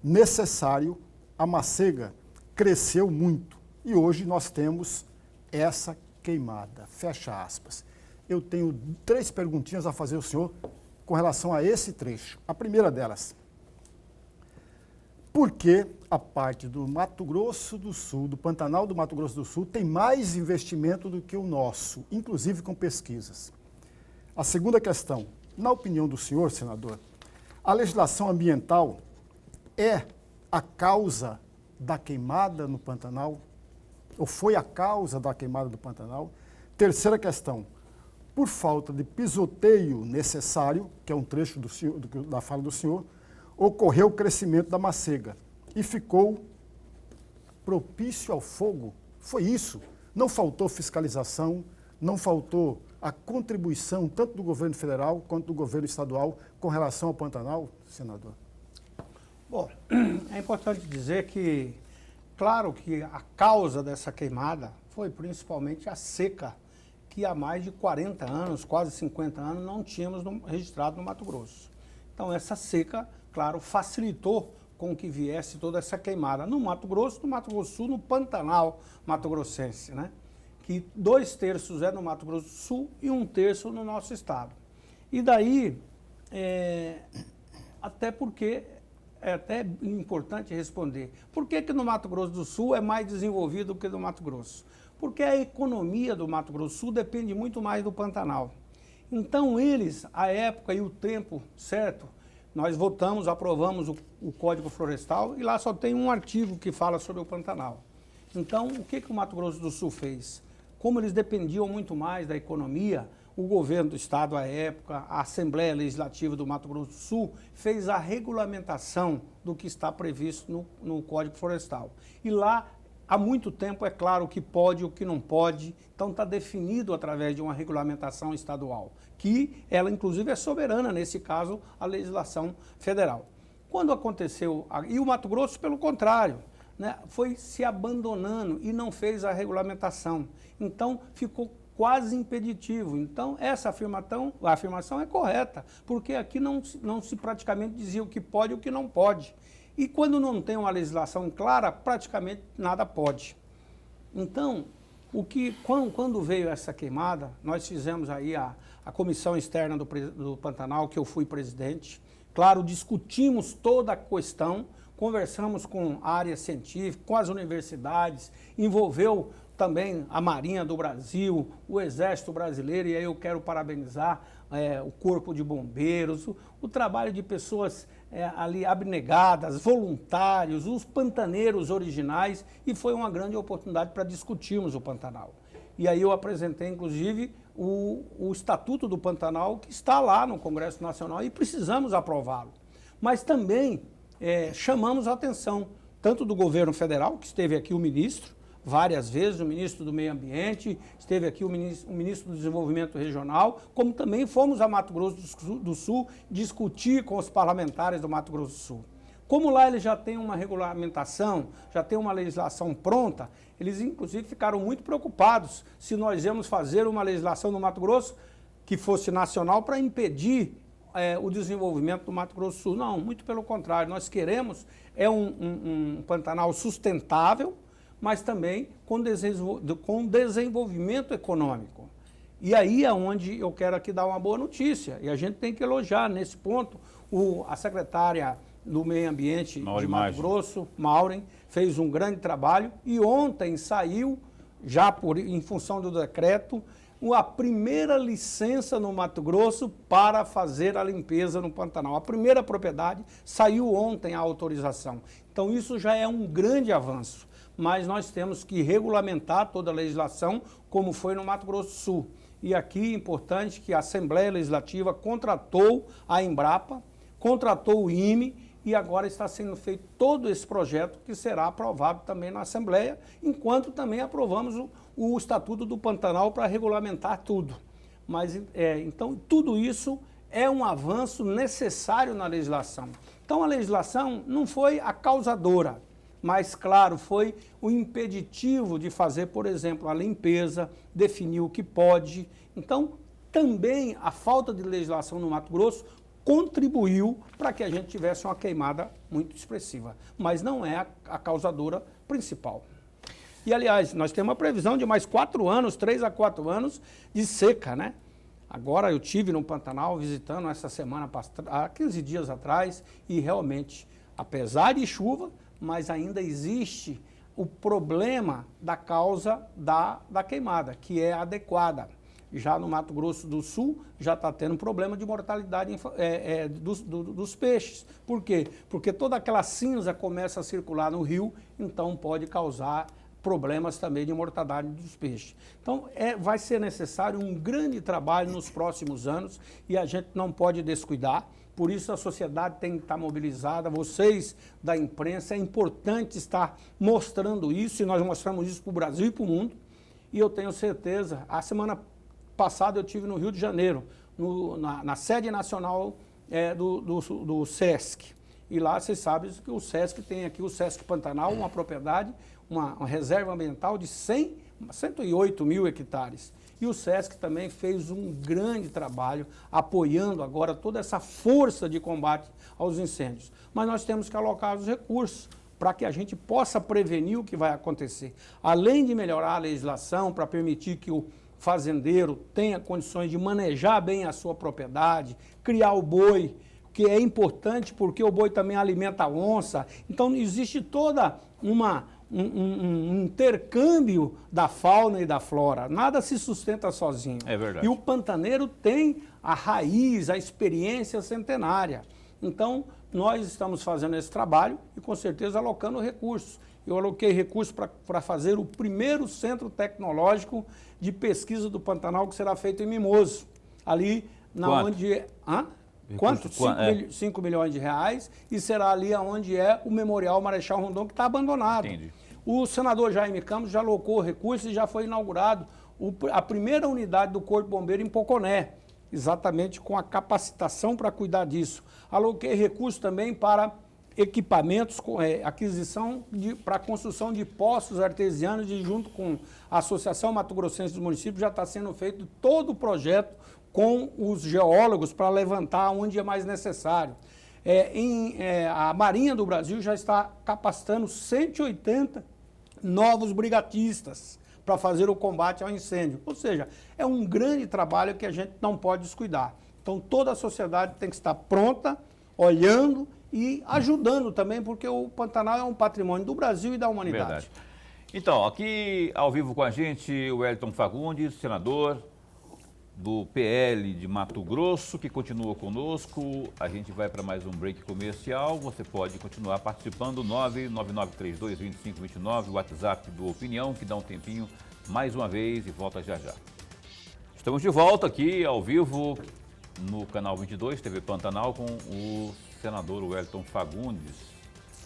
necessário. A macega cresceu muito e hoje nós temos essa queimada. Fecha aspas. Eu tenho 3 perguntinhas a fazer ao senhor com relação a esse trecho. A primeira delas, por que a parte do Mato Grosso do Sul, do Pantanal do Mato Grosso do Sul, tem mais investimento do que o nosso, inclusive com pesquisas? A segunda questão, na opinião do senhor, senador, a legislação ambiental é a causa da queimada no Pantanal? Ou foi a causa da queimada do Pantanal? Terceira questão, por falta de pisoteio necessário, que é um trecho da fala do senhor, ocorreu o crescimento da macega e ficou propício ao fogo. Foi isso. Não faltou fiscalização, não faltou a contribuição tanto do governo federal quanto do governo estadual com relação ao Pantanal, senador? Bom, é importante dizer que, claro que a causa dessa queimada foi principalmente a seca, que há mais de 40 anos, quase 50 anos, não tínhamos registrado no Mato Grosso. Então, essa seca, claro, facilitou com que viesse toda essa queimada no Mato Grosso do Sul, no Pantanal mato-grossense, né? Que 2/3 é no Mato Grosso do Sul e 1/3 no nosso estado. E daí, até porque é até importante responder, por que no Mato Grosso do Sul é mais desenvolvido do que no Mato Grosso? Porque a economia do Mato Grosso do Sul depende muito mais do Pantanal. Então eles, a época e o tempo certo, nós votamos, aprovamos o Código Florestal e lá só tem um artigo que fala sobre o Pantanal. Então, o que o Mato Grosso do Sul fez? Como eles dependiam muito mais da economia, o governo do estado à época, a Assembleia Legislativa do Mato Grosso do Sul, fez a regulamentação do que está previsto no Código Florestal. E lá, há muito tempo, é claro o que pode e o que não pode, então está definido através de uma regulamentação estadual, que ela inclusive é soberana, nesse caso, a legislação federal. Quando aconteceu, e o Mato Grosso, pelo contrário, né, foi se abandonando e não fez a regulamentação, então ficou quase impeditivo. Então, essa afirmação é correta, porque aqui não se praticamente dizia o que pode e o que não pode. E quando não tem uma legislação clara, praticamente nada pode. Então, quando veio essa queimada, nós fizemos aí a comissão externa do Pantanal, que eu fui presidente. Claro, discutimos toda a questão, conversamos com a área científica, com as universidades, envolveu também a Marinha do Brasil, o Exército Brasileiro, e aí eu quero parabenizar o Corpo de Bombeiros, o trabalho de pessoas ali abnegadas, voluntários, os pantaneiros originais, e foi uma grande oportunidade para discutirmos o Pantanal. E aí eu apresentei, inclusive, o Estatuto do Pantanal, que está lá no Congresso Nacional, e precisamos aprová-lo. Mas também chamamos a atenção, tanto do governo federal, que esteve aqui o ministro, várias vezes, o ministro do Meio Ambiente, esteve aqui o ministro do Desenvolvimento Regional, como também fomos a Mato Grosso do Sul discutir com os parlamentares do Mato Grosso do Sul. Como lá eles já têm uma regulamentação, já tem uma legislação pronta, eles inclusive ficaram muito preocupados se nós íamos fazer uma legislação no Mato Grosso que fosse nacional para impedir o desenvolvimento do Mato Grosso do Sul. Não, muito pelo contrário, nós queremos um Pantanal sustentável, mas também com desenvolvimento econômico. E aí é onde eu quero aqui dar uma boa notícia, e a gente tem que elogiar nesse ponto a secretária do Meio Ambiente de Mato Grosso, Maureen, fez um grande trabalho, e ontem saiu, já em função do decreto, a primeira licença no Mato Grosso para fazer a limpeza no Pantanal. A primeira propriedade saiu ontem a autorização. Então isso já é um grande avanço, mas nós temos que regulamentar toda a legislação como foi no Mato Grosso do Sul. E aqui é importante que a Assembleia Legislativa contratou a Embrapa, contratou o IME, e agora está sendo feito todo esse projeto que será aprovado também na Assembleia, enquanto também aprovamos o Estatuto do Pantanal para regulamentar tudo. Mas, então, tudo isso é um avanço necessário na legislação. Então, a legislação não foi a causadora, mas, claro, foi o impeditivo de fazer, por exemplo, a limpeza, definir o que pode. Então, também a falta de legislação no Mato Grosso contribuiu para que a gente tivesse uma queimada muito expressiva, mas não é a causadora principal. E, aliás, nós temos uma previsão de mais 4 anos, 3 a 4 anos de seca, né? Agora eu tive no Pantanal visitando essa semana, há 15 dias atrás, e realmente, apesar de chuva, mas ainda existe o problema da causa da queimada, que é adequada. Já no Mato Grosso do Sul, já está tendo problema de mortalidade dos peixes. Por quê? Porque toda aquela cinza começa a circular no rio, então pode causar problemas também de mortalidade dos peixes. Então, vai ser necessário um grande trabalho nos próximos anos e a gente não pode descuidar. Por isso, a sociedade tem que estar mobilizada. Vocês da imprensa, é importante estar mostrando isso, e nós mostramos isso para o Brasil e para o mundo. E eu tenho certeza, a semana passada eu estive no Rio de Janeiro, na sede nacional do SESC. E lá vocês sabem que o SESC tem aqui, o SESC Pantanal, uma propriedade, uma reserva ambiental de 108 mil hectares. E o SESC também fez um grande trabalho apoiando agora toda essa força de combate aos incêndios. Mas nós temos que alocar os recursos para que a gente possa prevenir o que vai acontecer. Além de melhorar a legislação para permitir que o fazendeiro tenha condições de manejar bem a sua propriedade, criar o boi, que é importante porque o boi também alimenta a onça. Então existe toda um intercâmbio da fauna e da flora. Nada se sustenta sozinho. É verdade. E o pantaneiro tem a raiz, a experiência centenária. Então, nós estamos fazendo esse trabalho e, com certeza, alocando recursos. Eu aloquei recursos para fazer o primeiro centro tecnológico de pesquisa do Pantanal, que será feito em Mimoso. Ali, onde... Quanto? 5 milhões de reais, e será ali onde é o Memorial Marechal Rondon, que está abandonado. Entendi. O senador Jaime Campos já alocou recursos e já foi inaugurado a primeira unidade do Corpo Bombeiro em Poconé, exatamente com a capacitação para cuidar disso. Aloquei recursos também para equipamentos, aquisição para a construção de poços artesianos, e junto com a Associação Mato Grossense dos Municípios já está sendo feito todo o projeto com os geólogos para levantar onde é mais necessário. A Marinha do Brasil já está capacitando 180 novos brigatistas para fazer o combate ao incêndio. Ou seja, é um grande trabalho que a gente não pode descuidar. Então, toda a sociedade tem que estar pronta, olhando e ajudando também, porque o Pantanal é um patrimônio do Brasil e da humanidade. Verdade. Então, aqui ao vivo com a gente, o Wellington Fagundes, senador do PL de Mato Grosso, que continua conosco. A gente vai para mais um break comercial. Você pode continuar participando, 999322529, o WhatsApp do Opinião, que dá um tempinho mais uma vez e volta já já. Estamos de volta aqui ao vivo no canal 22, TV Pantanal, com o senador Wellington Fagundes,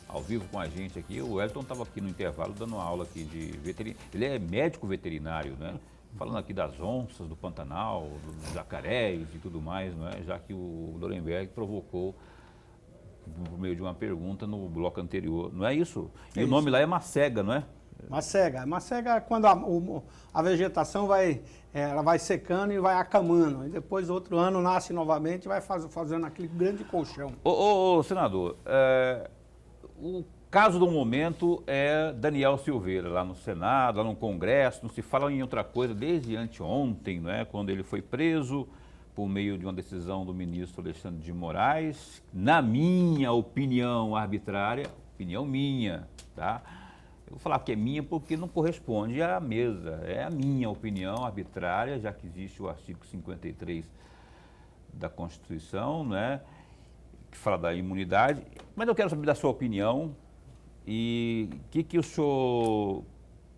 ao vivo com a gente aqui. O Wellington estava aqui no intervalo dando uma aula aqui de veterinário. Ele é médico veterinário, né? Falando aqui das onças do Pantanal, dos jacarés e tudo mais, não é? Já que o Lorenberg provocou por meio de uma pergunta no bloco anterior. Não é isso? E o nome lá é macega, não é? Macega. Macega é quando a vegetação vai secando e vai acamando. E depois, outro ano, nasce novamente e vai fazendo aquele grande colchão. Ô senador, caso do momento é Daniel Silveira, lá no Senado, lá no Congresso, não se fala em outra coisa desde anteontem, não é? Quando ele foi preso por meio de uma decisão do ministro Alexandre de Moraes, na minha opinião arbitrária, opinião minha, tá? Eu vou falar que é minha porque não corresponde à mesa, é a minha opinião arbitrária, já que existe o artigo 53 da Constituição, né, que fala da imunidade, mas eu quero saber da sua opinião e o que o senhor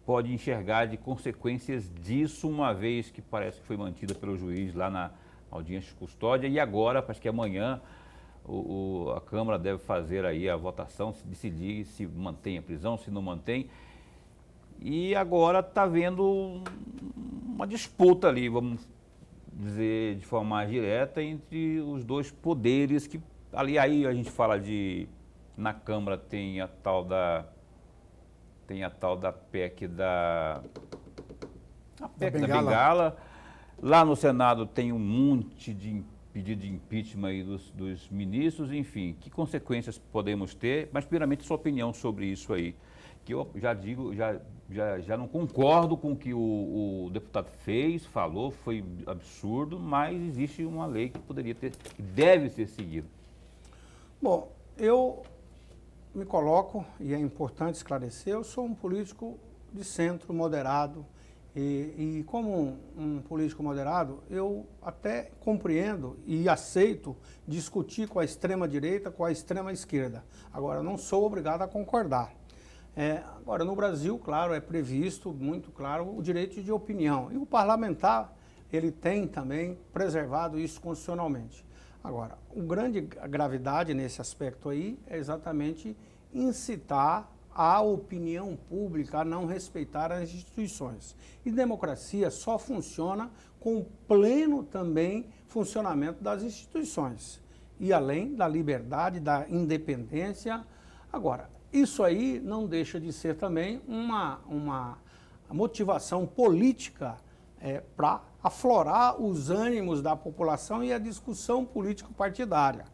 pode enxergar de consequências disso, uma vez que parece que foi mantida pelo juiz lá na audiência de custódia e agora, parece que amanhã, a Câmara deve fazer aí a votação, se decidir se mantém a prisão, se não mantém. E agora está havendo uma disputa ali, vamos dizer de forma mais direta, entre os dois poderes que ali aí a gente fala de, na Câmara tem a tal da PEC da Bengala. Lá no Senado tem um monte de pedido de impeachment aí dos ministros, enfim, que consequências podemos ter, mas primeiramente sua opinião sobre isso aí, que eu já digo, já não concordo com o que o deputado fez, falou, foi absurdo, mas existe uma lei que poderia ter, que deve ser seguida. Bom, eu me coloco, e é importante esclarecer, eu sou um político de centro, moderado, e como um político moderado, eu até compreendo e aceito discutir com a extrema-direita, com a extrema-esquerda. Agora, não sou obrigado a concordar. Agora, no Brasil, claro, é previsto, muito claro, o direito de opinião. E o parlamentar, ele tem também preservado isso constitucionalmente. Agora, a grande gravidade nesse aspecto aí é exatamente incitar a opinião pública a não respeitar as instituições. E democracia só funciona com o pleno também funcionamento das instituições. E além da liberdade, da independência. Agora, isso aí não deixa de ser também uma motivação política para aflorar os ânimos da população e a discussão político-partidária.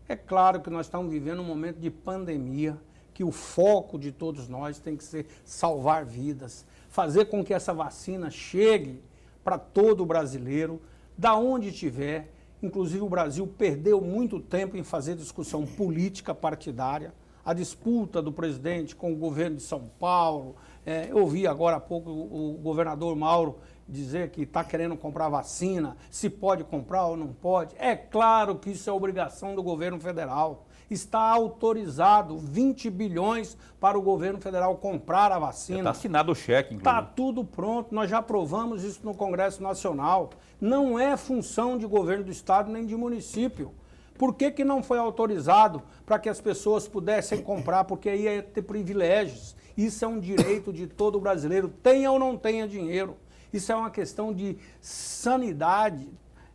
É claro que nós estamos vivendo um momento de pandemia, que o foco de todos nós tem que ser salvar vidas, fazer com que essa vacina chegue para todo brasileiro, da onde estiver. Inclusive o Brasil perdeu muito tempo em fazer discussão política partidária, a disputa do presidente com o governo de São Paulo. Eu ouvi agora há pouco o governador Mauro dizer que está querendo comprar vacina, se pode comprar ou não pode. É claro que isso é obrigação do governo federal. Está autorizado 20 bilhões para o governo federal comprar a vacina. Está assinado o cheque, inclusive. Está tudo pronto, nós já aprovamos isso no Congresso Nacional. Não é função de governo do Estado nem de município. Por que não foi autorizado para que as pessoas pudessem comprar? Porque aí ia ter privilégios. Isso é um direito de todo brasileiro, tenha ou não tenha dinheiro. Isso é uma questão de sanidade,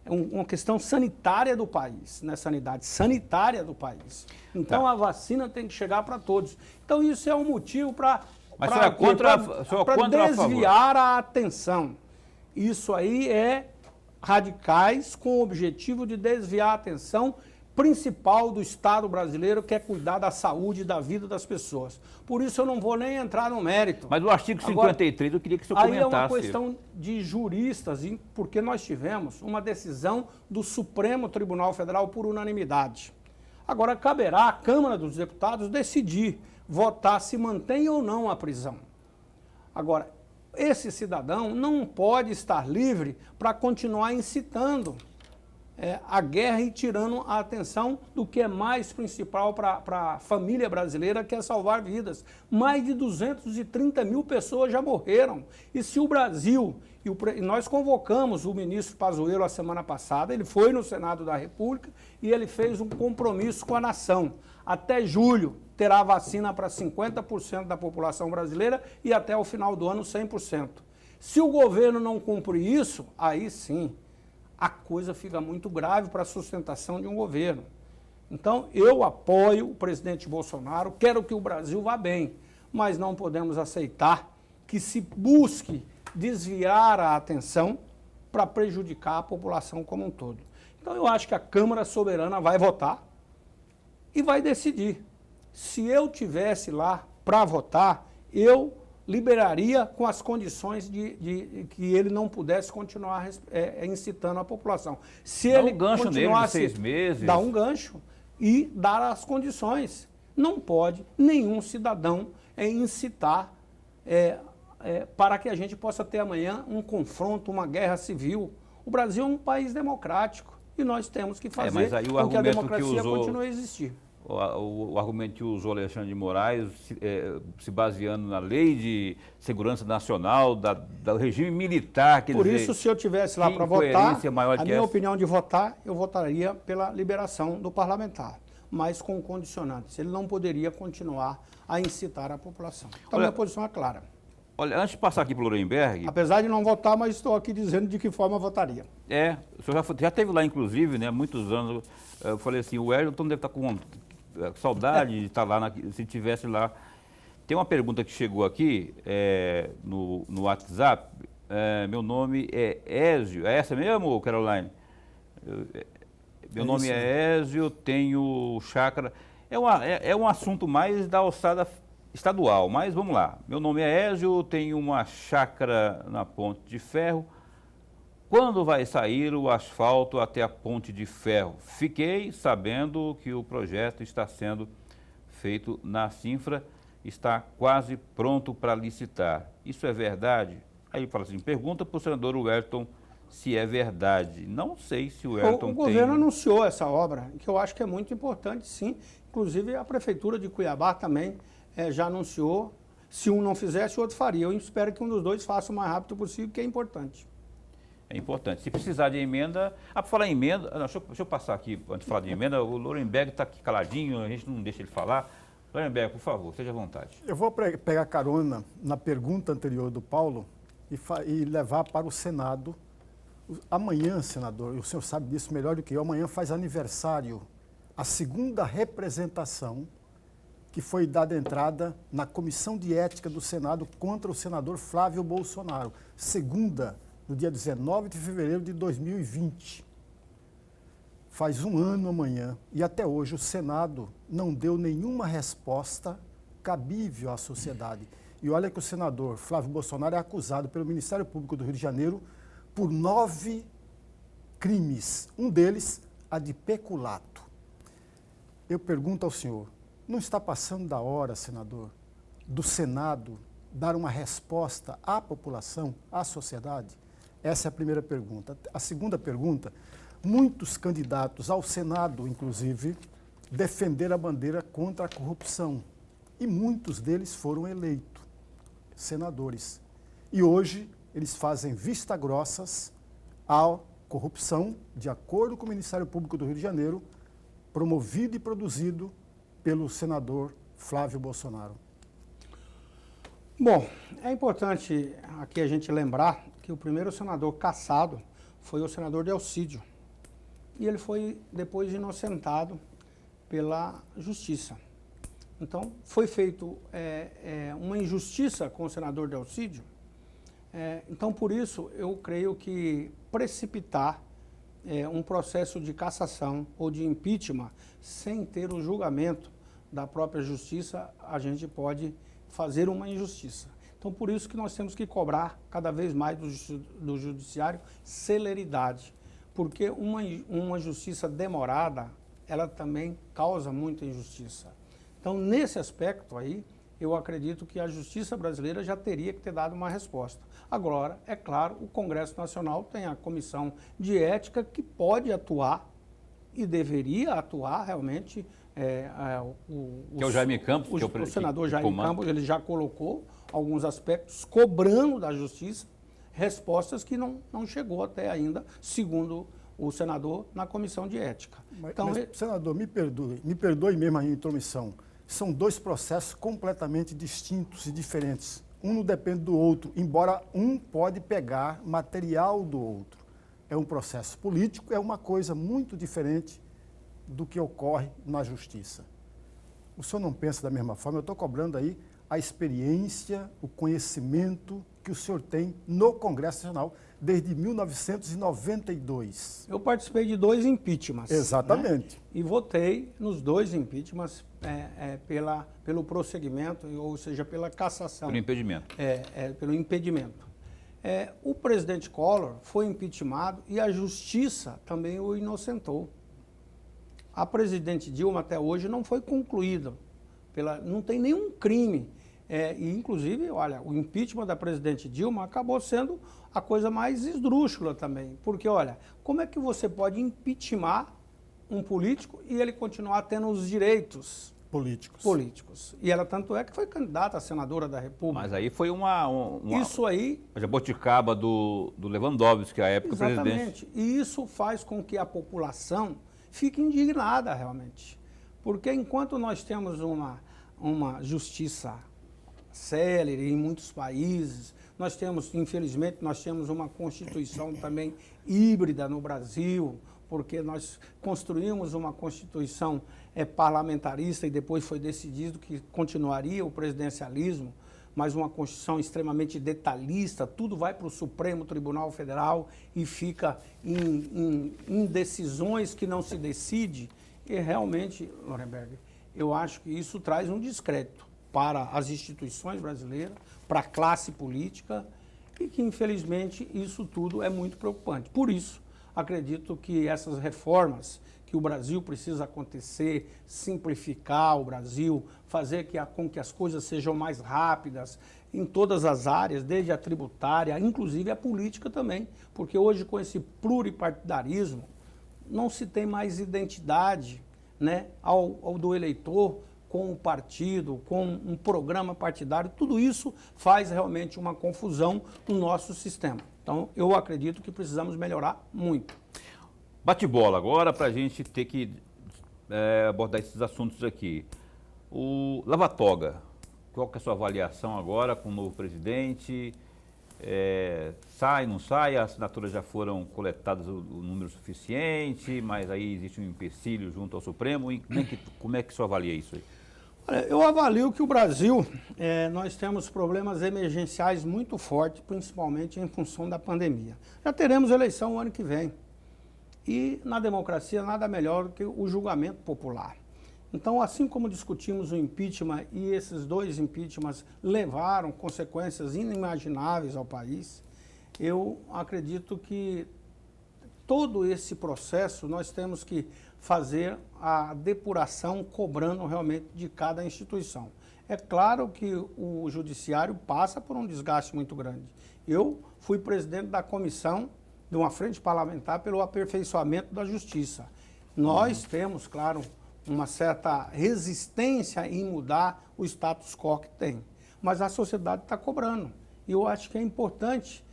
uma questão sanitária do país, não é sanidade, sanitária do país. Então a vacina tem que chegar para todos. Então isso é um motivo para desviar a atenção. Isso aí é radicais com o objetivo de desviar a atenção principal do Estado brasileiro, que é cuidar da saúde e da vida das pessoas. Por isso eu não vou nem entrar no mérito. Mas o artigo 53, agora, eu queria que o senhor comentasse. Aí é uma questão de juristas, porque nós tivemos uma decisão do Supremo Tribunal Federal por unanimidade. Agora caberá à Câmara dos Deputados decidir, votar se mantém ou não a prisão. Agora, esse cidadão não pode estar livre para continuar incitando a guerra e tirando a atenção do que é mais principal para a família brasileira, que é salvar vidas. Mais de 230 mil pessoas já morreram. E se o Brasil, nós convocamos o ministro Pazuello a semana passada, ele foi no Senado da República e ele fez um compromisso com a nação. Até julho terá vacina para 50% da população brasileira e até o final do ano 100%. Se o governo não cumprir isso, aí sim, a coisa fica muito grave para a sustentação de um governo. Então, eu apoio o presidente Bolsonaro, quero que o Brasil vá bem, mas não podemos aceitar que se busque desviar a atenção para prejudicar a população como um todo. Então, eu acho que a Câmara Soberana vai votar e vai decidir se eu tivesse lá para votar, eu liberaria com as condições de que ele não pudesse continuar incitando a população. Se Dá ele um gancho nele de continuasse, 6 meses. dá um gancho e dar as condições. Não pode nenhum cidadão incitar para que a gente possa ter amanhã um confronto, uma guerra civil. O Brasil é um país democrático e nós temos que fazer mas aí o com que a argumento democracia que usou- continue a existir. O argumento que usou Alexandre de Moraes, se baseando na Lei de Segurança Nacional, do regime militar. Quer Por dizer, isso, se eu tivesse lá que para votar, incoerência maior a que minha essa? opinião de votar, eu votaria pela liberação do parlamentar, mas com condicionantes. Ele não poderia continuar a incitar a população. Então, Olha- minha posição é clara. Olha, antes de passar aqui para o Lorenberg, Apesar de não votar, mas estou aqui dizendo de que forma eu votaria. o senhor já esteve lá, inclusive, né, muitos anos. Eu falei assim, o Wellington deve estar com saudade de estar lá, se tivesse lá. Tem uma pergunta que chegou aqui no WhatsApp. Meu nome é Ézio. É essa mesmo, Caroline? Meu nome é Ézio, tenho chácara. É um assunto mais da alçada estadual, mas vamos lá. Meu nome é Ézio, tenho uma chácara na Ponte de Ferro. Quando vai sair o asfalto até a Ponte de Ferro? Fiquei sabendo que o projeto está sendo feito na Cinfra, está quase pronto para licitar. Isso é verdade? Aí ele fala assim, pergunta para o senador Wellington se é verdade. Não sei se o Wellington O governo tem... anunciou essa obra, que eu acho que é muito importante, sim. Inclusive, a Prefeitura de Cuiabá também já anunciou. Se um não fizesse, o outro faria. Eu espero que um dos dois faça o mais rápido possível, que é importante. É importante. Se precisar de emenda... para falar em emenda... Não, deixa eu passar aqui, antes de falar de emenda, o Lorenberg está aqui caladinho, a gente não deixa ele falar. Lorenberg, por favor, seja à vontade. Eu vou pegar carona na pergunta anterior do Paulo e levar para o Senado. Amanhã, senador, e o senhor sabe disso melhor do que eu, amanhã faz aniversário a segunda representação que foi dada entrada na Comissão de Ética do Senado contra o senador Flávio Bolsonaro. Segunda, no dia 19 de fevereiro de 2020. Faz um ano amanhã e até hoje o Senado não deu nenhuma resposta cabível à sociedade. E olha que o senador Flávio Bolsonaro é acusado pelo Ministério Público do Rio de Janeiro por 9 crimes, um deles a de peculato. Eu pergunto ao senhor, não está passando da hora, senador, do Senado dar uma resposta à população, à sociedade? Essa é a primeira pergunta. A segunda pergunta, muitos candidatos ao Senado, inclusive, defenderam a bandeira contra a corrupção. E muitos deles foram eleitos senadores. E hoje eles fazem vista grossas à corrupção, de acordo com o Ministério Público do Rio de Janeiro, promovido e produzido pelo senador Flávio Bolsonaro. Bom, é importante aqui a gente lembrar que o primeiro senador cassado foi o senador Delcídio. E ele foi depois inocentado pela justiça. Então, foi feito uma injustiça com o senador Delcídio. Então, por isso, eu creio que precipitar um processo de cassação ou de impeachment sem ter o julgamento da própria justiça, a gente pode fazer uma injustiça. Então, por isso que nós temos que cobrar cada vez mais do judiciário celeridade, porque uma justiça demorada, ela também causa muita injustiça. Então, nesse aspecto aí, eu acredito que a justiça brasileira já teria que ter dado uma resposta. Agora, é claro, o Congresso Nacional tem a Comissão de Ética que pode atuar e deveria atuar realmente. Que é o Jaime Campos. O senador Jaime Campos, ele já colocou alguns aspectos cobrando da justiça respostas que não chegou até ainda, segundo o senador, na Comissão de Ética. Mas, senador, me perdoe mesmo a intromissão. São dois processos completamente distintos e diferentes. Um não depende do outro, embora um pode pegar material do outro. É um processo político, é uma coisa muito diferente do que ocorre na justiça. O senhor não pensa da mesma forma? Eu estou cobrando aí a experiência, o conhecimento que o senhor tem no Congresso Nacional desde 1992. Eu participei de 2 impeachments. Exatamente. Né? E votei nos 2 impeachments pelo prosseguimento, ou seja, pela cassação. Pelo impedimento. Pelo impedimento. O presidente Collor foi impeachmentado e a justiça também o inocentou. A presidente Dilma até hoje não foi concluída, não tem nenhum crime. E inclusive, olha, o impeachment da presidente Dilma acabou sendo a coisa mais esdrúxula também. Porque, olha, como é que você pode impeachment um político e ele continuar tendo os direitos políticos? E ela tanto é que foi candidata a senadora da República. Mas aí foi isso aí... a jabuticaba do Lewandowski, à época presidente. Exatamente. E isso faz com que a população fique indignada realmente. Porque enquanto nós temos uma justiça célere em muitos países, infelizmente, nós temos uma Constituição também híbrida no Brasil, porque nós construímos uma Constituição parlamentarista e depois foi decidido que continuaria o presidencialismo, mas uma Constituição extremamente detalhista, tudo vai para o Supremo Tribunal Federal e fica em decisões que não se decide. E realmente, Lorenberg, eu acho que isso traz um descrédito para as instituições brasileiras, para a classe política, e que, infelizmente, isso tudo é muito preocupante. Por isso, acredito que essas reformas que o Brasil precisa acontecer, simplificar o Brasil, fazer com que as coisas sejam mais rápidas em todas as áreas, desde a tributária, inclusive a política também, porque hoje com esse pluripartidarismo não se tem mais identidade, né, ao do eleitor com o partido, com um programa partidário, tudo isso faz realmente uma confusão no nosso sistema. Então, eu acredito que precisamos melhorar muito. Bate-bola agora para a gente ter que abordar esses assuntos aqui. O Lava Toga, qual que é a sua avaliação agora com o novo presidente? Sai, não sai? As assinaturas já foram coletadas o número suficiente, mas aí existe um empecilho junto ao Supremo. E como é que o senhor avalia isso aí? Olha, eu avalio que o Brasil, nós temos problemas emergenciais muito fortes, principalmente em função da pandemia. Já teremos eleição o ano que vem. E na democracia nada melhor do que o julgamento popular. Então, assim como discutimos o impeachment e esses 2 impeachments levaram consequências inimagináveis ao país, eu acredito que todo esse processo nós temos que fazer a depuração cobrando realmente de cada instituição. É claro que o judiciário passa por um desgaste muito grande. Eu fui presidente da comissão de uma frente parlamentar pelo aperfeiçoamento da justiça. Nós temos, claro, uma certa resistência em mudar o status quo que tem, mas a sociedade está cobrando. E eu acho que é importante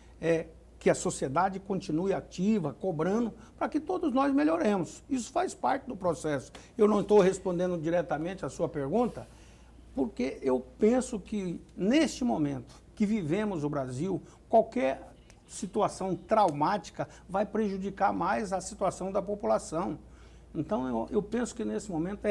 que a sociedade continue ativa, cobrando, para que todos nós melhoremos. Isso faz parte do processo. Eu não estou respondendo diretamente a sua pergunta, porque eu penso que, neste momento que vivemos o Brasil, qualquer situação traumática vai prejudicar mais a situação da população. Então, eu penso que nesse momento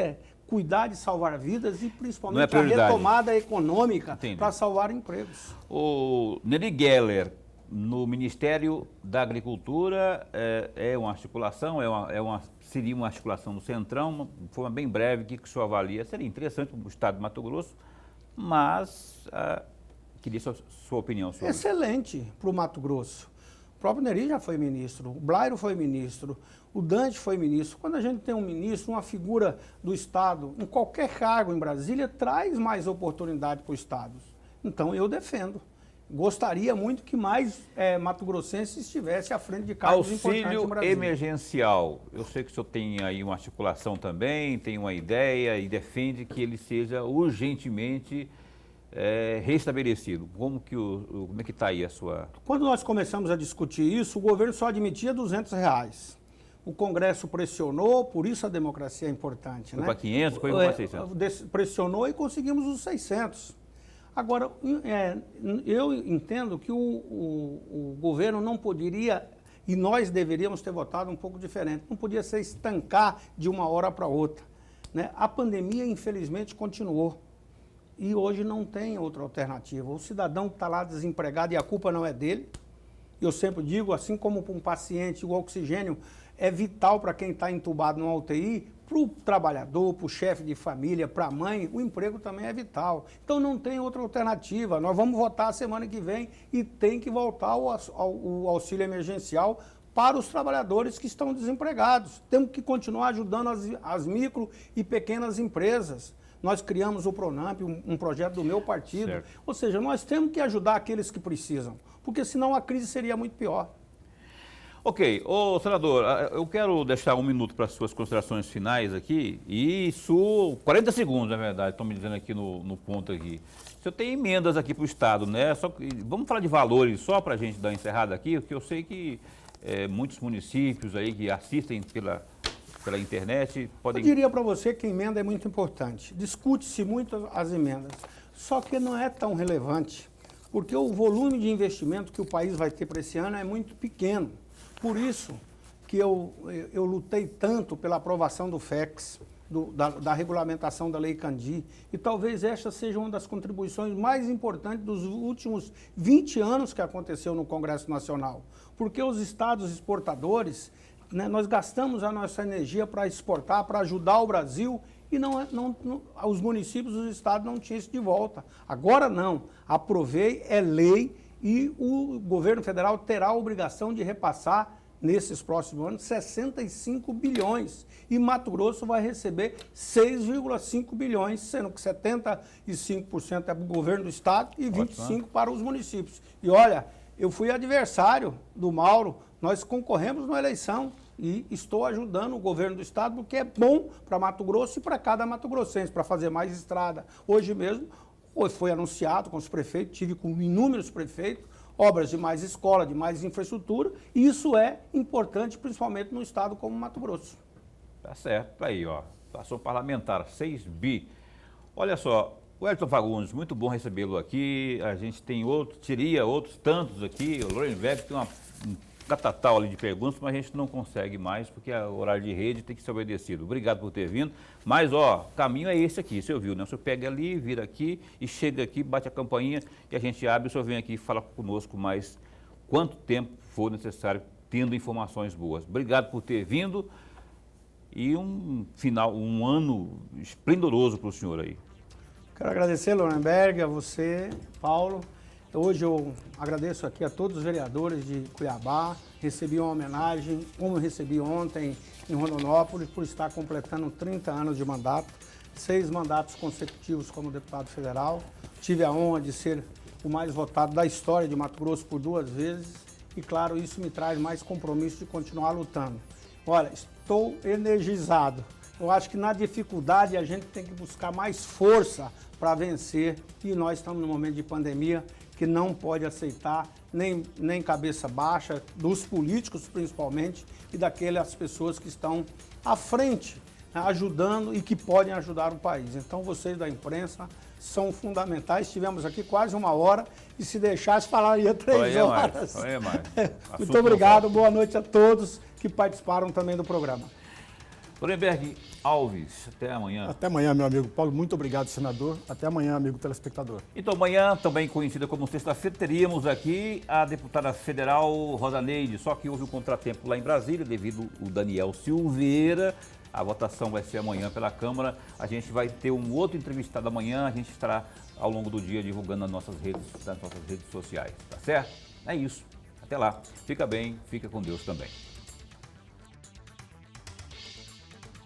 cuidar de salvar vidas e principalmente a retomada econômica para salvar empregos. O Neri Geller, no Ministério da Agricultura, é uma articulação, seria uma articulação do Centrão, de forma bem breve, o que o senhor avalia? Seria interessante para o Estado de Mato Grosso, mas queria sua opinião sobre. Excelente para o Mato Grosso. O próprio Neri já foi ministro, o Blairo foi ministro, o Dante foi ministro. Quando a gente tem um ministro, uma figura do Estado, em qualquer cargo em Brasília, traz mais oportunidade para o Estado. Então, eu defendo. Gostaria muito que mais mato-grossenses estivessem à frente de cargos importantes no Brasil. Auxílio emergencial. Eu sei que o senhor tem aí uma articulação também, tem uma ideia e defende que ele seja urgentemente restabelecido. Como é que está aí a sua... Quando nós começamos a discutir isso, o governo só admitia R$200. O Congresso pressionou, por isso a democracia é importante. Foi para 500, foi para 600. Pressionou e conseguimos os 600. Agora, eu entendo que o governo não poderia, e nós deveríamos ter votado um pouco diferente, não podia ser estancar de uma hora para outra. Né? A pandemia, infelizmente, continuou. e hoje não tem outra alternativa. O cidadão que está lá desempregado e a culpa não é dele, eu sempre digo, assim como para um paciente, o oxigênio é vital para quem está entubado numa UTI, para o trabalhador, para o chefe de família, para a mãe, o emprego também é vital. Então não tem outra alternativa. Nós vamos votar a semana que vem e tem que voltar o auxílio emergencial para os trabalhadores que estão desempregados. Temos que continuar ajudando as micro e pequenas empresas. Nós criamos o Pronamp, um projeto do meu partido. Certo. Ou seja, nós temos que ajudar aqueles que precisam, porque senão a crise seria muito pior. Ok, ô senador, eu quero deixar um minuto para as suas considerações finais aqui, e isso, 40 segundos, na verdade, estão me dizendo aqui no ponto aqui. O senhor tem emendas aqui para o Estado, né? Vamos falar de valores só para a gente dar uma encerrada aqui, porque eu sei que muitos municípios aí que assistem pela internet podem... Eu diria para você que a emenda é muito importante. Discute-se muito as emendas, só que não é tão relevante, porque o volume de investimento que o país vai ter para esse ano é muito pequeno. Por isso que eu lutei tanto pela aprovação do FEX, da regulamentação da Lei Candir, e talvez esta seja uma das contribuições mais importantes dos últimos 20 anos que aconteceu no Congresso Nacional. Porque os estados exportadores, né, nós gastamos a nossa energia para exportar, para ajudar o Brasil, e os municípios, os estados não tinham isso de volta. Agora não, aprovei, é lei, e o governo federal terá a obrigação de repassar, nesses próximos anos, 65 bilhões. E Mato Grosso vai receber 6,5 bilhões, sendo que 75% é para o governo do estado e 25% para os municípios. E olha, eu fui adversário do Mauro, nós concorremos na eleição e estou ajudando o governo do estado, porque é bom para Mato Grosso e para cada mato-grossense, para fazer mais estrada. Hoje mesmo, foi anunciado com os prefeitos, tive com inúmeros prefeitos, obras de mais escola, de mais infraestrutura, e isso é importante, principalmente no estado como Mato Grosso. Tá certo, tá aí, ó. Ação parlamentar, 6 bi. Olha só, o Wellington Fagundes, muito bom recebê-lo aqui. A gente tem teria outros tantos aqui. O Lorenberg tem um catatal ali de perguntas, mas a gente não consegue mais, porque o horário de rede tem que ser obedecido. Obrigado por ter vindo. Mas, ó, o caminho é esse aqui, você ouviu, né? O senhor pega ali, vira aqui e chega aqui, bate a campainha e a gente abre, o senhor vem aqui e fala conosco mais quanto tempo for necessário, tendo informações boas. Obrigado por ter vindo e um ano esplendoroso para o senhor aí. Quero agradecer, Lorenberg, a você, Paulo. Hoje eu agradeço aqui a todos os vereadores de Cuiabá, recebi uma homenagem, como eu recebi ontem em Rondonópolis, por estar completando 30 anos de mandato, 6 mandatos consecutivos como deputado federal. Tive a honra de ser o mais votado da história de Mato Grosso por 2 vezes e, claro, isso me traz mais compromisso de continuar lutando. Olha, estou energizado. Eu acho que na dificuldade a gente tem que buscar mais força para vencer e nós estamos num momento de pandemia que não pode aceitar nem cabeça baixa, dos políticos principalmente, e daquelas pessoas que estão à frente, né, ajudando e que podem ajudar o país. Então vocês da imprensa são fundamentais. Estivemos aqui quase 1 hora e se deixasse falaria 3 horas. Muito obrigado, boa noite a todos que participaram também do programa. Lorenberg Alves, até amanhã. Até amanhã, meu amigo Paulo. Muito obrigado, senador. Até amanhã, amigo telespectador. Então, amanhã, também conhecida como sexta-feira, teríamos aqui a deputada federal Rosa Neide, só que houve um contratempo lá em Brasília, devido ao Daniel Silveira. A votação vai ser amanhã pela Câmara. A gente vai ter um outro entrevistado amanhã. A gente estará, ao longo do dia, divulgando nas nossas redes sociais. Tá certo? É isso. Até lá. Fica bem, fica com Deus também.